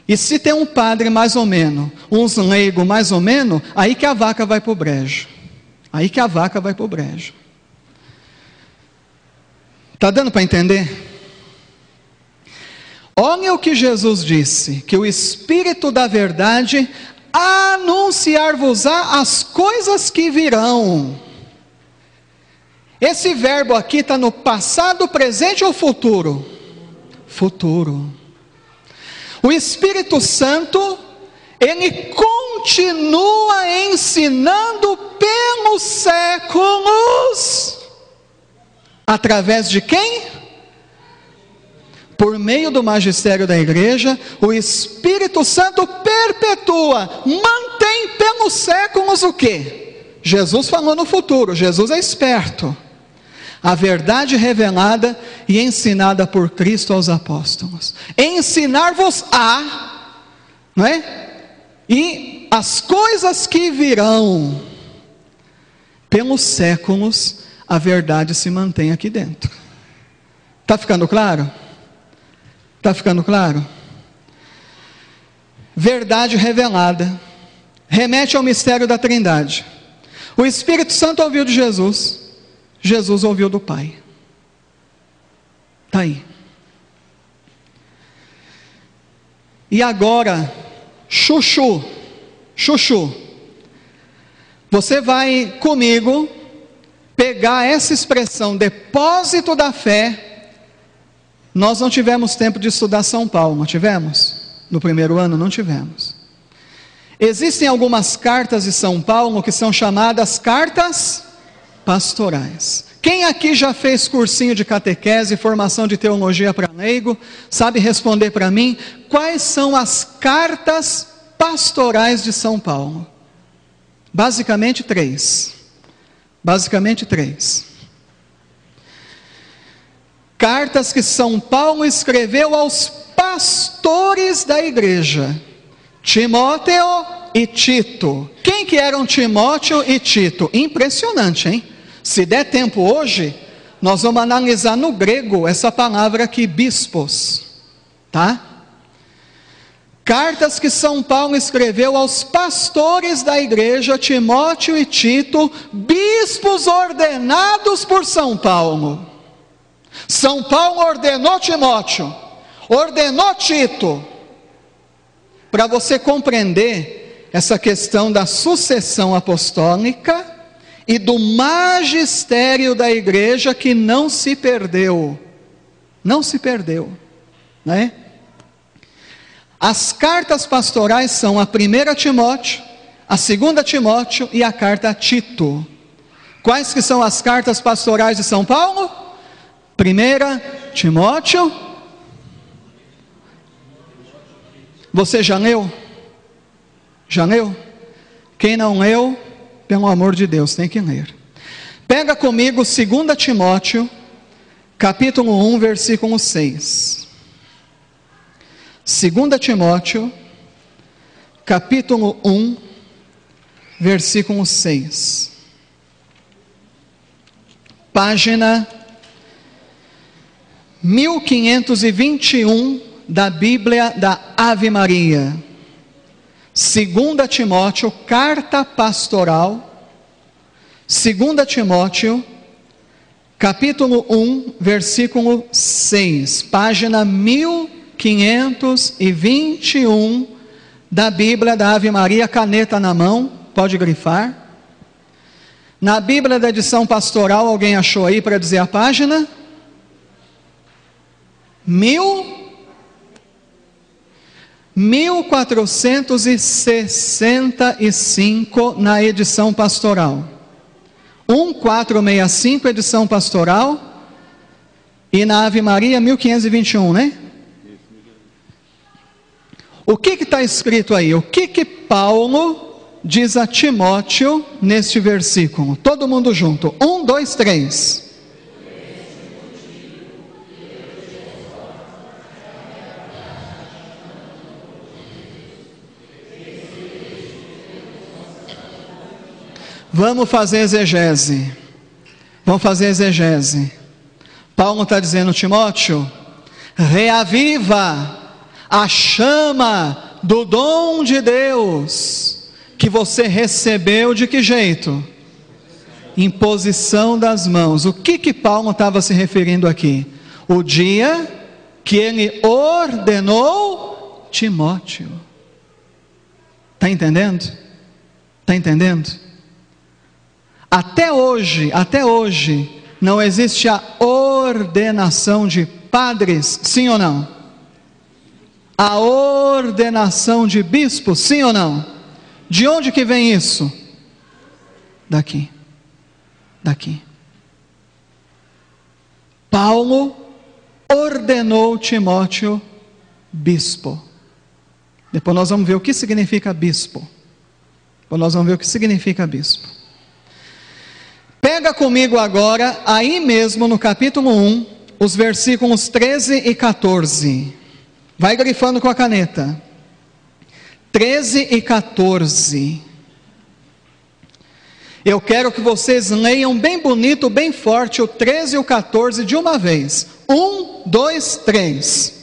E se tem um padre mais ou menos, uns leigos mais ou menos, aí que a vaca vai para o brejo. Aí que a vaca vai para o brejo. Está dando para entender? Olha o que Jesus disse, que o Espírito da verdade anunciar-vos-á as coisas que virão. Esse verbo aqui está no passado, presente ou futuro? Futuro. O Espírito Santo, ele continua ensinando pelos séculos. Através de quem? Por meio do magistério da igreja, o Espírito Santo perpetua, mantém pelos séculos o quê? Jesus falou no futuro, Jesus é esperto. A verdade revelada e ensinada por Cristo aos apóstolos. Ensinar-vos-á, não é? E as coisas que virão, pelos séculos, a verdade se mantém aqui dentro. Está ficando claro? Está ficando claro? Verdade revelada remete ao mistério da Trindade. O Espírito Santo ouviu de Jesus, Jesus ouviu do Pai. Está aí. E agora, chuchu, você vai comigo pegar essa expressão, depósito da fé. Nós não tivemos tempo de estudar São Paulo, não tivemos? No primeiro ano não tivemos. Existem algumas cartas de São Paulo que são chamadas cartas pastorais. Quem aqui já fez cursinho de catequese, formação de teologia para leigo, sabe responder para mim quais são as cartas pastorais de São Paulo? Basicamente três. Cartas que São Paulo escreveu aos pastores da igreja, Timóteo e Tito. Quem que eram Timóteo e Tito? Impressionante, hein? Se der tempo hoje, nós vamos analisar no grego essa palavra aqui, bispos, tá? Cartas que São Paulo escreveu aos pastores da igreja, Timóteo e Tito, bispos bispos ordenados por São Paulo. São Paulo ordenou Timóteo, ordenou Tito. Para você compreender essa questão da sucessão apostólica e do magistério da igreja que não se perdeu, né? As cartas pastorais são a 1 Timóteo, a 2 Timóteo e a carta a Tito. Quais que são as cartas pastorais de São Paulo? 1 Timóteo. Você já leu? Já leu? Quem não leu, pelo amor de Deus, tem que ler. Pega comigo 2 Timóteo, capítulo 1, versículo 6. 2 Timóteo, capítulo 1, versículo 6. Página 1521 da Bíblia da Ave Maria. 2 Timóteo, carta pastoral. 2 Timóteo, capítulo 1, versículo 6. Página 1521 da Bíblia da Ave Maria, caneta na mão, pode grifar. Na Bíblia da edição pastoral, alguém achou aí para dizer a página? 1465 na edição pastoral. 1465, edição pastoral. E na Ave Maria, 1521, né? O que está escrito aí? O que Paulo diz a Timóteo neste versículo? Todo mundo junto. 1, 2, 3. Vamos fazer exegese. Paulo está dizendo, Timóteo, reaviva a chama do dom de Deus que você recebeu de que jeito? Imposição das mãos. O que Paulo estava se referindo aqui? O dia que ele ordenou Timóteo. Está entendendo? Até hoje, não existe a ordenação de padres, sim ou não? A ordenação de bispos, sim ou não? De onde que vem isso? Daqui. Paulo ordenou Timóteo bispo. Depois nós vamos ver o que significa bispo. Pega comigo agora, aí mesmo no capítulo 1, os versículos 13 e 14. Vai grifando com a caneta. 13 e 14. Eu quero que vocês leiam bem bonito, bem forte, o 13 e o 14 de uma vez. 1, 2, 3.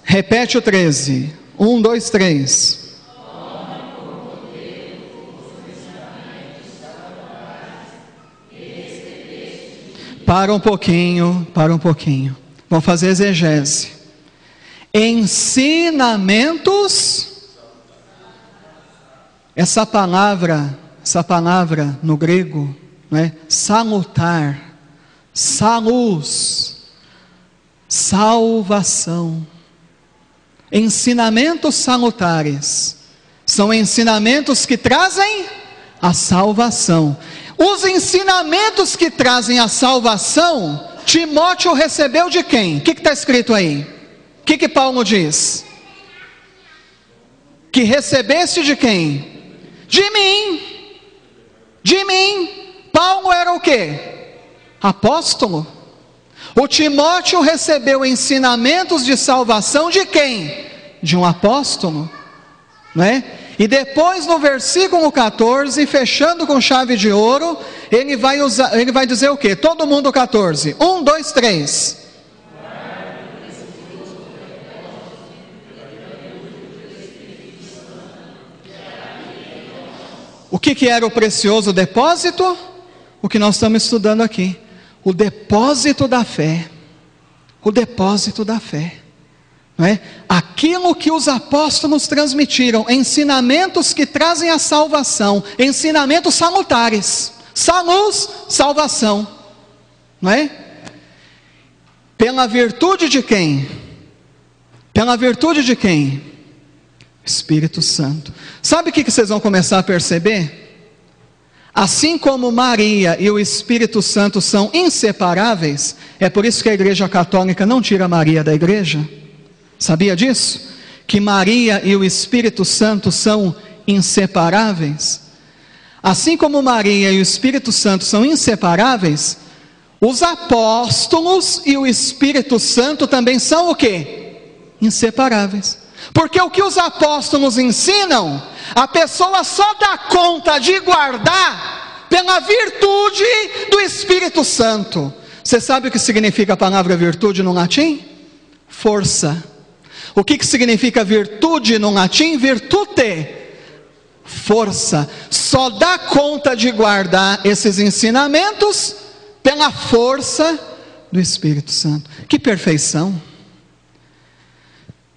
Repete o 13. 1, 2, 3. Para um pouquinho. Vamos fazer exegese. Ensinamentos. Essa palavra no grego, né? Salutar, salus, salvação. Ensinamentos salutares são ensinamentos que trazem a salvação. Os ensinamentos que trazem a salvação, Timóteo recebeu de quem? O que está escrito aí? O que Paulo diz? Que recebeste de quem? De mim. Paulo era o quê? Apóstolo. O Timóteo recebeu ensinamentos de salvação de quem? De um apóstolo. não é? E depois no versículo 14, fechando com chave de ouro, ele vai dizer o quê? Todo mundo 14. 1, 2, 3. O que era o precioso depósito? O que nós estamos estudando aqui. O depósito da fé. O depósito da fé. Não é? Aquilo que os apóstolos transmitiram, ensinamentos que trazem a salvação, ensinamentos salutares, salus, salvação, não é? Pela virtude de quem? Pela virtude de quem? Espírito Santo. Sabe o que vocês vão começar a perceber? Assim como Maria e o Espírito Santo são inseparáveis, é por isso que a Igreja Católica não tira Maria da igreja. Sabia disso? Que Maria e o Espírito Santo são inseparáveis. Assim como Maria e o Espírito Santo são inseparáveis, os apóstolos e o Espírito Santo também são o quê? Inseparáveis. Porque o que os apóstolos ensinam, a pessoa só dá conta de guardar pela virtude do Espírito Santo. Você sabe o que significa a palavra virtude no latim? Força. O que significa virtude no latim? Virtute, força. Só dá conta de guardar esses ensinamentos pela força do Espírito Santo. Que perfeição!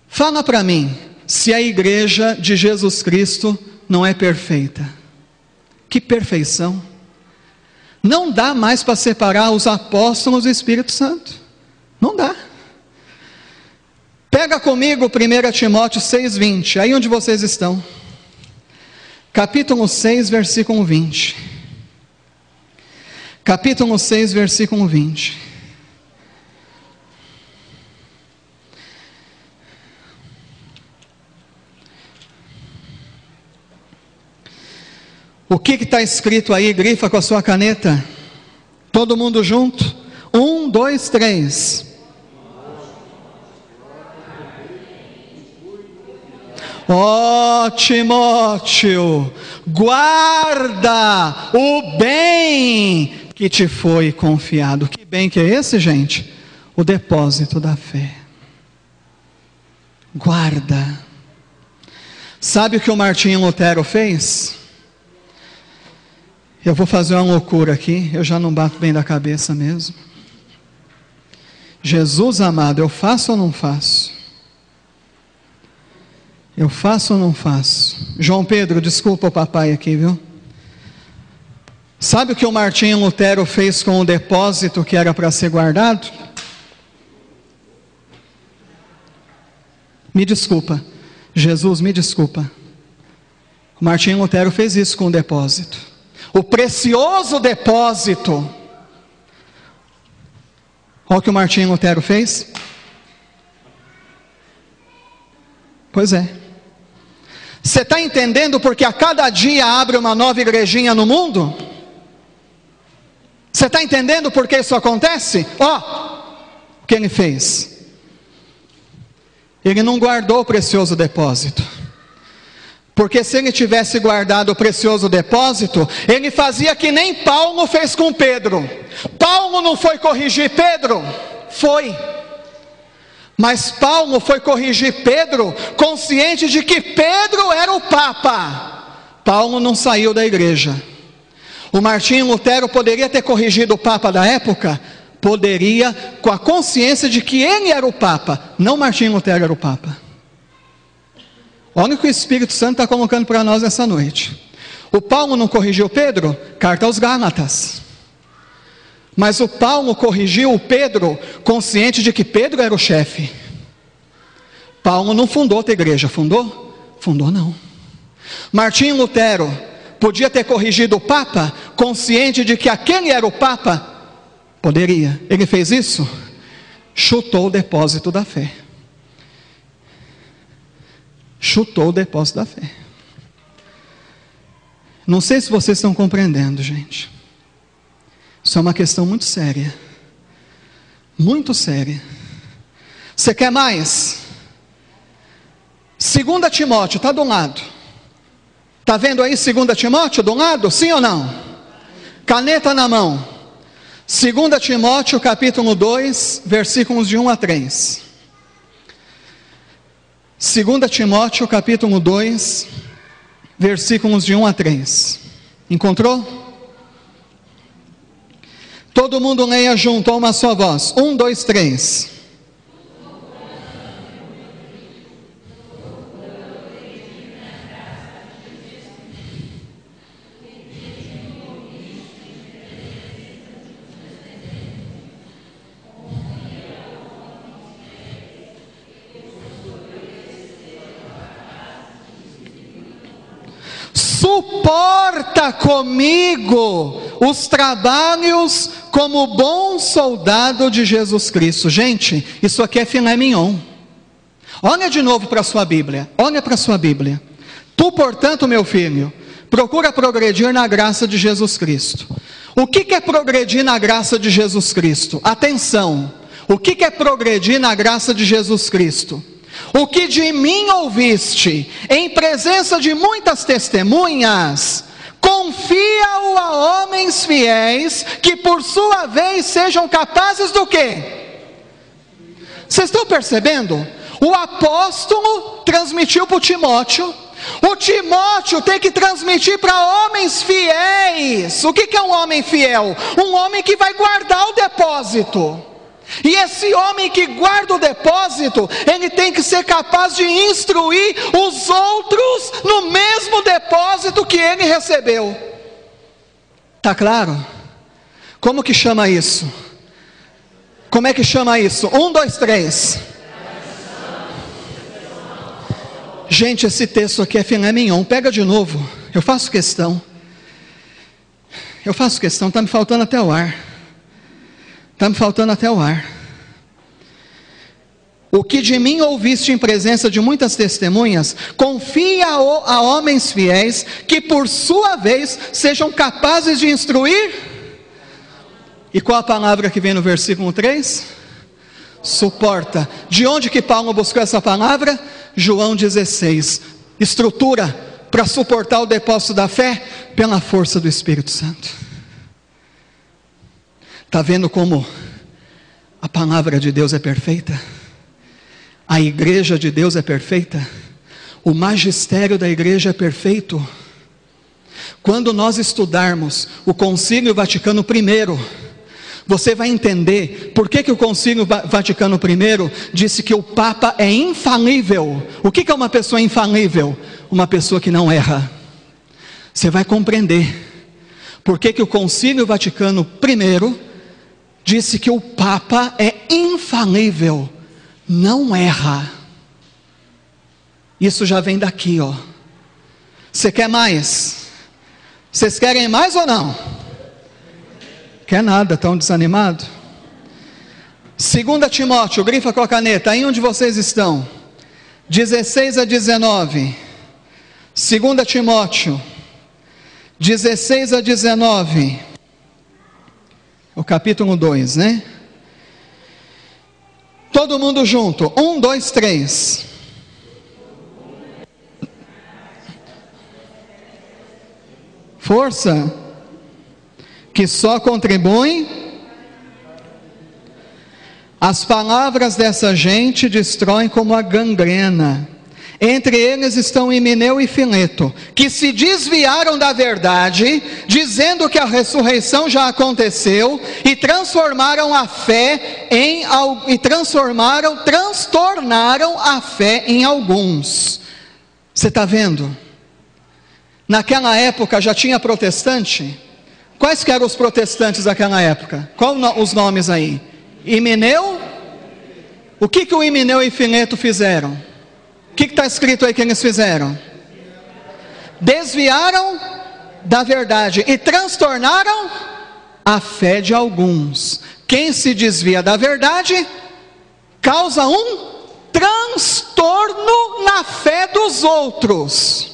Fala para mim, se a igreja de Jesus Cristo não é perfeita. Que perfeição! Não dá mais para separar os apóstolos do Espírito Santo. Não dá. Pega comigo 1 Timóteo 6,20, aí onde vocês estão. Capítulo 6, versículo 20. Capítulo 6, versículo 20. O que está escrito aí? Grifa com a sua caneta. Todo mundo junto? 1, 2, 3. Ó Timóteo, guarda o bem que te foi confiado. Que bem que é esse, gente? O depósito da fé. Guarda. Sabe o que o Martinho Lutero fez? Eu vou fazer uma loucura aqui, eu já não bato bem da cabeça mesmo. Jesus amado, eu faço ou não faço? Eu faço ou não faço? João Pedro, desculpa o papai aqui, viu? Sabe o que o Martinho Lutero fez com o depósito que era para ser guardado? Me desculpa, Jesus, me desculpa. O Martinho Lutero fez isso com o depósito. O precioso depósito. Olha o que o Martinho Lutero fez. Pois é. Você está entendendo porque a cada dia abre uma nova igrejinha no mundo? Você está entendendo por que isso acontece? O que ele fez? Ele não guardou o precioso depósito. Porque se ele tivesse guardado o precioso depósito, ele fazia que nem Paulo fez com Pedro. Paulo não foi corrigir Pedro? Foi. Mas Paulo foi corrigir Pedro, consciente de que Pedro era o Papa. Paulo não saiu da igreja. O Martinho Lutero poderia ter corrigido o Papa da época? Poderia, com a consciência de que ele era o Papa, não Martinho Lutero era o Papa. Olha o que o Espírito Santo está colocando para nós essa noite. O Paulo não corrigiu Pedro? Carta aos Gálatas. Mas o Paulo corrigiu o Pedro, consciente de que Pedro era o chefe. Paulo não fundou outra igreja, fundou? Fundou não. Martinho Lutero podia ter corrigido o Papa, consciente de que aquele era o Papa? Poderia. Ele fez isso? Chutou o depósito da fé. Chutou o depósito da fé. Não sei se vocês estão compreendendo, gente. Isso é uma questão muito séria. Muito séria. Você quer mais? 2 Timóteo, está do lado. Está vendo aí 2 Timóteo do lado? Sim ou não? Caneta na mão. 2 Timóteo capítulo 2, versículos de 1 a 3. 2 Timóteo capítulo 2, versículos de 1 a 3. Encontrou? Todo mundo leia junto a uma só voz. 1, 2, 3. Suporta comigo os trabalhos como bom soldado de Jesus Cristo. Gente, isso aqui é filé mignon. Olha de novo para a sua Bíblia. Olha para a sua Bíblia. Tu, portanto, meu filho, procura progredir na graça de Jesus Cristo. O que é progredir na graça de Jesus Cristo? Atenção. O que é progredir na graça de Jesus Cristo? O que de mim ouviste, em presença de muitas testemunhas, confia-o a homens fiéis, que por sua vez sejam capazes do quê? Vocês estão percebendo? O apóstolo transmitiu para o Timóteo, o Timóteo tem que transmitir para homens fiéis. O que é um homem fiel? Um homem que vai guardar o depósito. E esse homem que guarda o depósito, ele tem que ser capaz de instruir os outros no mesmo depósito que ele recebeu. Tá claro? Como que chama isso? Como é que chama isso? 1, 2, 3. Gente, esse texto aqui é filé mignon. Pega de novo. Eu faço questão. Está me faltando até o ar. O que de mim ouviste em presença de muitas testemunhas, confia-o a homens fiéis, que por sua vez sejam capazes de instruir. E qual a palavra que vem no versículo 3? Suporta. De onde que Paulo buscou essa palavra? João 16. Estrutura para suportar o depósito da fé pela força do Espírito Santo. Está vendo como a palavra de Deus é perfeita? A igreja de Deus é perfeita? O magistério da igreja é perfeito? Quando nós estudarmos o Concílio Vaticano I, você vai entender por que o Concílio Vaticano I disse que o Papa é infalível. O que é uma pessoa infalível? Uma pessoa que não erra. Você vai compreender por que o Concílio Vaticano I disse que o Papa é infalível, não erra. Isso já vem daqui, ó. Você quer mais? Vocês querem mais ou não? Quer nada, estão desanimados? 2 Timóteo, grifa com a caneta, aí onde vocês estão, 16 a 19, 2 Timóteo, 16 a 19, o capítulo 2, né? Todo mundo junto, 1, 2, 3. Força, que só contribuem. As palavras dessa gente destroem como a gangrena. Entre eles estão Himeneu e Fileto, que se desviaram da verdade, dizendo que a ressurreição já aconteceu, e transtornaram a fé em alguns. Você está vendo? Naquela época já tinha protestante. Quais que eram os protestantes daquela época? Qual os nomes aí? Himeneu? O que o Himeneu e Fileto fizeram? O que está escrito aí que eles fizeram? Desviaram da verdade e transtornaram a fé de alguns. Quem se desvia da verdade causa um transtorno na fé dos outros.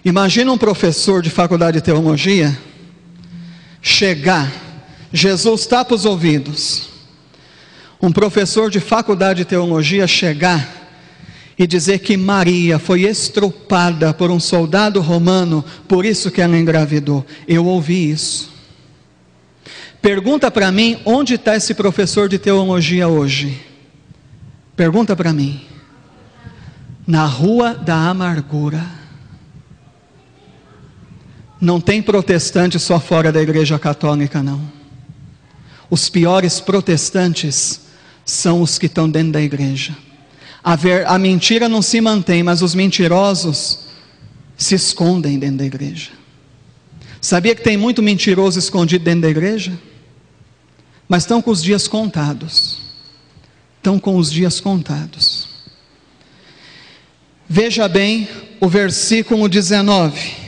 Imagina um professor de faculdade de teologia chegar, Jesus tapa os ouvidos. Um professor de faculdade de teologia chegar e dizer que Maria foi estrupada por um soldado romano, por isso que ela engravidou. Eu ouvi isso. Pergunta para mim, onde está esse professor de teologia hoje? Pergunta para mim. Na Rua da Amargura. Não tem protestante só fora da igreja católica, não. Os piores protestantes são os que estão dentro da igreja. A mentira não se mantém, mas os mentirosos se escondem dentro da igreja. Sabia que tem muito mentiroso escondido dentro da igreja? Mas estão com os dias contados. Estão com os dias contados. Veja bem o versículo 19.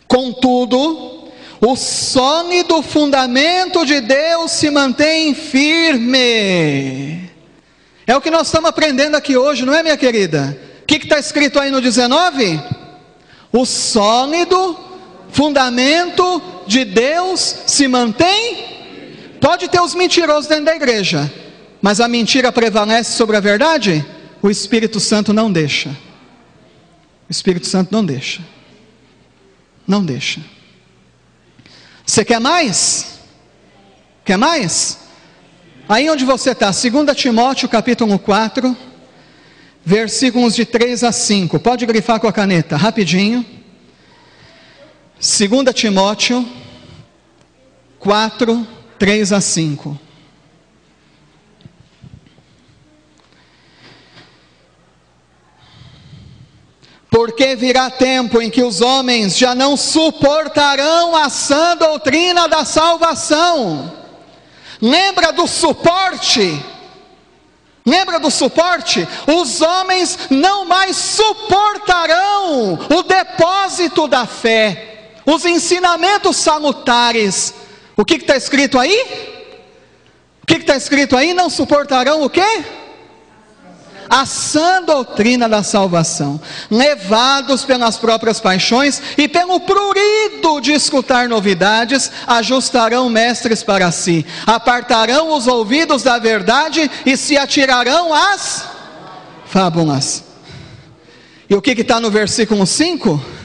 Contudo, o sólido fundamento de Deus se mantém firme. É o que nós estamos aprendendo aqui hoje, não é, minha querida? O que está escrito aí no 19? O sólido fundamento de Deus se mantém. Pode ter os mentirosos dentro da igreja, mas a mentira prevalece sobre a verdade? O Espírito Santo não deixa. O Espírito Santo não deixa. Não deixa. Você quer mais? Quer mais? Aí onde você está, 2 Timóteo capítulo 4, versículos de 3 a 5, pode grifar com a caneta, rapidinho. 2 Timóteo 4, 3 a 5. Porque virá tempo em que os homens já não suportarão a sã doutrina da salvação. Lembra do suporte? Lembra do suporte? Os homens não mais suportarão o depósito da fé, os ensinamentos salutares. O que está escrito aí? O que está escrito aí? Não suportarão o quê? A sã doutrina da salvação, levados pelas próprias paixões e pelo prurido de escutar novidades, ajustarão mestres para si, apartarão os ouvidos da verdade e se atirarão às fábulas. E o que está no versículo 5?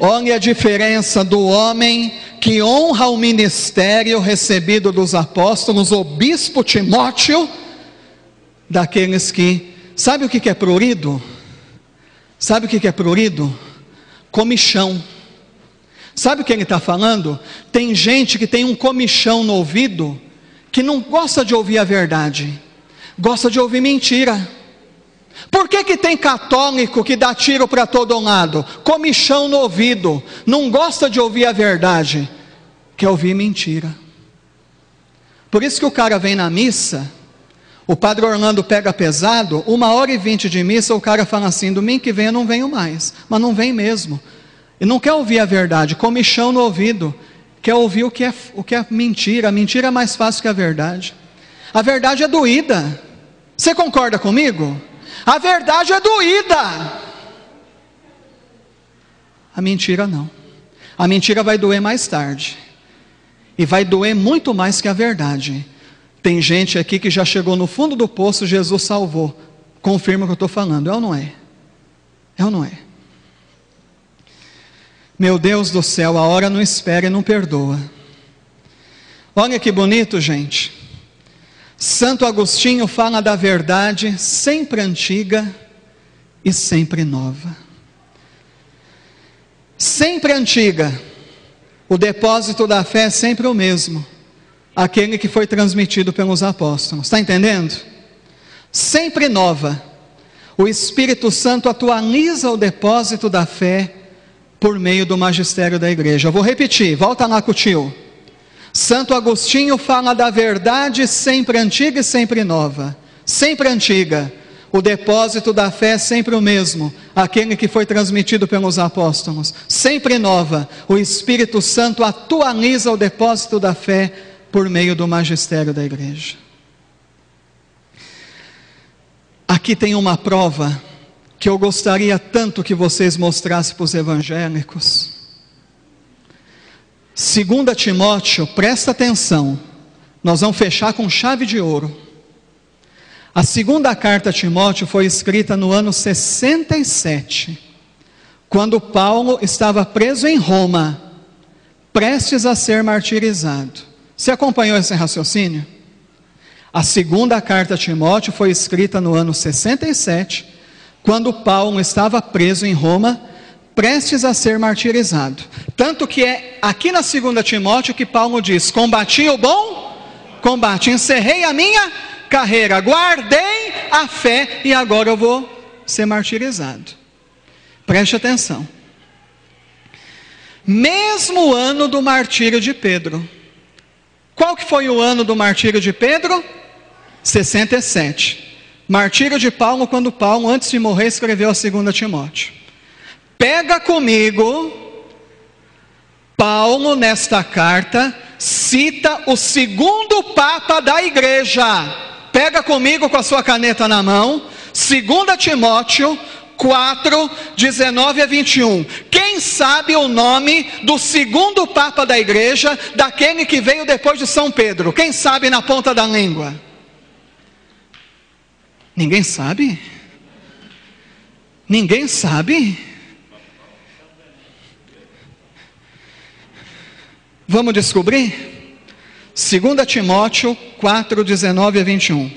Olha a diferença do homem que honra o ministério recebido dos apóstolos, o bispo Timóteo, daqueles que, sabe o que é prurido? Sabe o que é prurido? Comichão. Sabe o que ele está falando? Tem gente que tem um comichão no ouvido, que não gosta de ouvir a verdade, gosta de ouvir mentira. Por que tem católico que dá tiro para todo lado? Comichão no ouvido, não gosta de ouvir a verdade, quer ouvir mentira. Por isso que o cara vem na missa, o padre Orlando pega pesado, 1h20 de missa, o cara fala assim, domingo que vem eu não venho mais, mas não vem mesmo, e não quer ouvir a verdade, comichão no ouvido, quer ouvir o que é mentira. A mentira é mais fácil que a verdade é doída. Você concorda comigo? A verdade é doída. A mentira não. A mentira vai doer mais tarde. E vai doer muito mais que a verdade. Tem gente aqui que já chegou no fundo do poço, Jesus salvou. Confirma o que eu estou falando, é ou não é? É ou não é? Meu Deus do céu, a hora não espera e não perdoa. Olha que bonito, gente. Santo Agostinho fala da verdade sempre antiga e sempre nova. Sempre antiga, o depósito da fé é sempre o mesmo, aquele que foi transmitido pelos apóstolos, está entendendo? Sempre nova, o Espírito Santo atualiza o depósito da fé por meio do magistério da igreja. Eu vou repetir, volta lá com o tio. Santo Agostinho fala da verdade sempre antiga e sempre nova. Sempre antiga, o depósito da fé é sempre o mesmo, aquele que foi transmitido pelos apóstolos. Sempre nova, o Espírito Santo atualiza o depósito da fé por meio do magistério da igreja. Aqui tem uma prova que eu gostaria tanto que vocês mostrassem para os evangélicos. 2 Timóteo, presta atenção, nós vamos fechar com chave de ouro. A segunda carta a Timóteo foi escrita no ano 67, quando Paulo estava preso em Roma, prestes a ser martirizado. Você acompanhou esse raciocínio? A segunda carta a Timóteo foi escrita no ano 67, quando Paulo estava preso em Roma, prestes a ser martirizado. Tanto que é aqui na 2 Timóteo que Paulo diz: combati o bom combate, encerrei a minha carreira, guardei a fé e agora eu vou ser martirizado. Preste atenção. Mesmo ano do martírio de Pedro. Qual que foi o ano do martírio de Pedro? 67. Martírio de Paulo, quando Paulo, antes de morrer, escreveu a 2 Timóteo. Pega comigo, Paulo, nesta carta, cita o segundo Papa da igreja. Pega comigo com a sua caneta na mão, 2 Timóteo 4, 19 a 21. Quem sabe o nome do segundo Papa da igreja, daquele que veio depois de São Pedro? Quem sabe na ponta da língua? Ninguém sabe? Ninguém sabe? Vamos descobrir? 2 Timóteo 4, 19 a 21.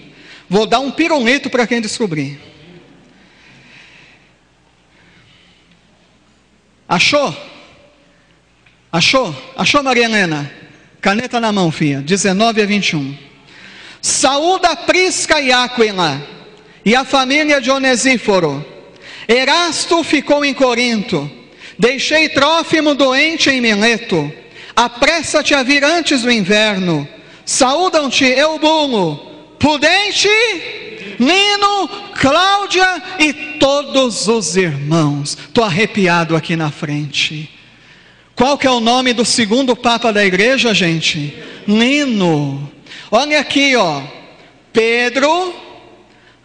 Vou dar um pirulito para quem descobrir. Achou? Achou? Achou, Maria Helena? Caneta na mão, filha. 19 a 21. Saúda Prisca e Áquila e a família de Onesíforo. Erasto ficou em Corinto. Deixei Trófimo doente em Mileto. Apressa-te a vir antes do inverno. Saúdam-te Eubulo, Pudente, Lino, Cláudia e todos os irmãos. Estou arrepiado aqui na frente. Qual que é o nome do segundo Papa da igreja, gente? Lino. Olha aqui, ó. Pedro,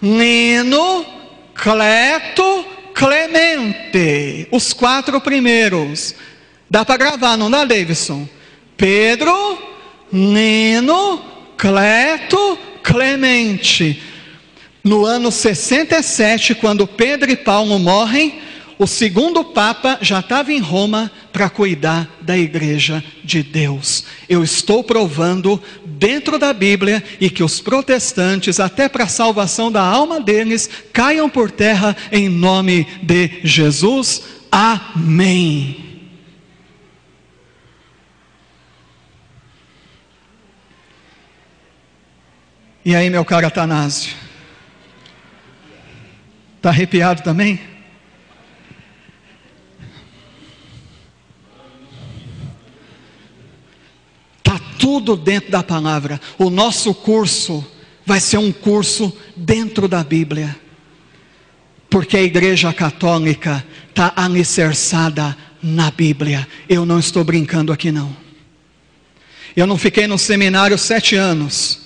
Lino, Cleto, Clemente. Os 4 primeiros. Dá para gravar, não dá, Davidson? Pedro, Lino, Cleto, Clemente. No ano 67, quando Pedro e Paulo morrem, o segundo Papa já estava em Roma para cuidar da igreja de Deus. Eu estou provando dentro da Bíblia, e que os protestantes, até para a salvação da alma deles, caiam por terra em nome de Jesus. Amém. E aí, meu caro Atanásio? Está arrepiado também? Está tudo dentro da palavra. O nosso curso vai ser um curso dentro da Bíblia. Porque a igreja católica está alicerçada na Bíblia. Eu não estou brincando aqui não. Eu não fiquei no seminário 7 anos.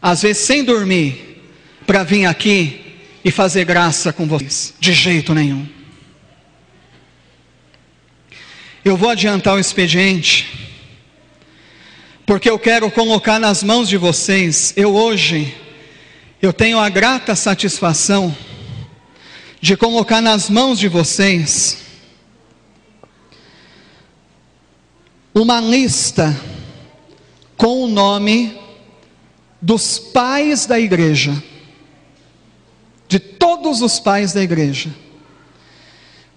Às vezes sem dormir, para vir aqui e fazer graça com vocês, de jeito nenhum. Eu vou adiantar o expediente, porque eu quero colocar nas mãos de vocês. Eu tenho a grata satisfação de colocar nas mãos de vocês uma lista com o nome dos pais da igreja, de todos os pais da igreja.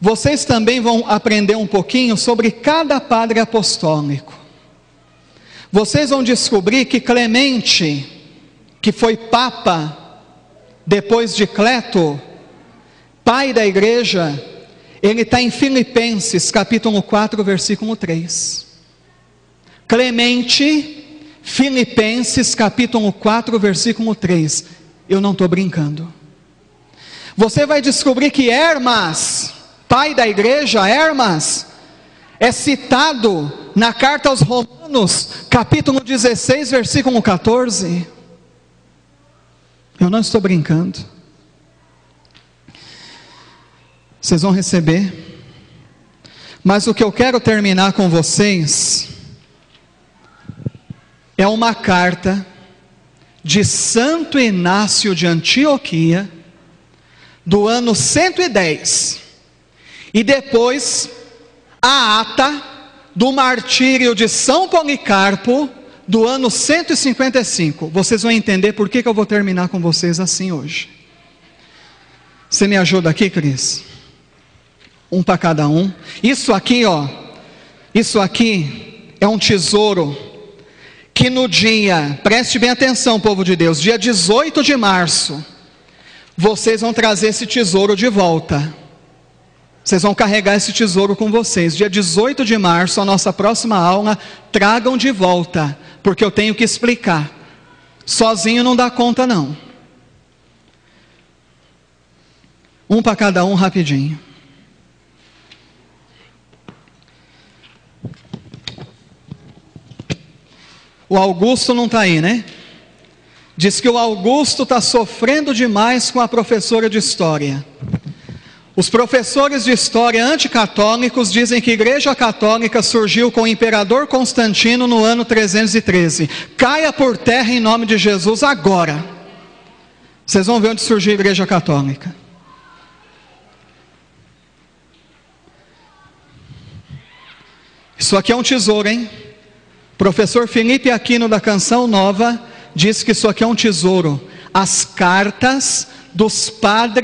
Vocês também vão aprender um pouquinho sobre cada padre apostólico. Vocês vão descobrir que Clemente, que foi papa depois de Cleto, pai da igreja, ele está em Filipenses capítulo 4, versículo 3. Clemente, Filipenses capítulo 4, versículo 3. Eu não estou brincando. Você vai descobrir que Hermas, pai da igreja, Hermas, é citado na carta aos Romanos, capítulo 16, versículo 14. Eu não estou brincando. Vocês vão receber. Mas o que eu quero terminar com vocês é uma carta de Santo Inácio de Antioquia, do ano 110, e depois a ata do martírio de São Policarpo, do ano 155. Vocês vão entender por que eu vou terminar com vocês assim hoje. Você me ajuda aqui, Cris? Um para cada um. Isso aqui, ó, isso aqui é um tesouro que no dia, preste bem atenção, povo de Deus, dia 18 de março, vocês vão trazer esse tesouro de volta. Vocês vão carregar esse tesouro com vocês. Dia 18 de março, a nossa próxima aula, tragam de volta, porque eu tenho que explicar. Sozinho não dá conta não. Um para cada um, rapidinho. O Augusto não está aí, né? Diz que o Augusto está sofrendo demais com a professora de história. Os professores de história anticatólicos dizem que a Igreja Católica surgiu com o Imperador Constantino no ano 313. Caia por terra em nome de Jesus agora. Vocês vão ver onde surgiu a Igreja Católica. Isso aqui é um tesouro, hein? Professor Felipe Aquino da Canção Nova diz que isso aqui é um tesouro. As cartas dos padres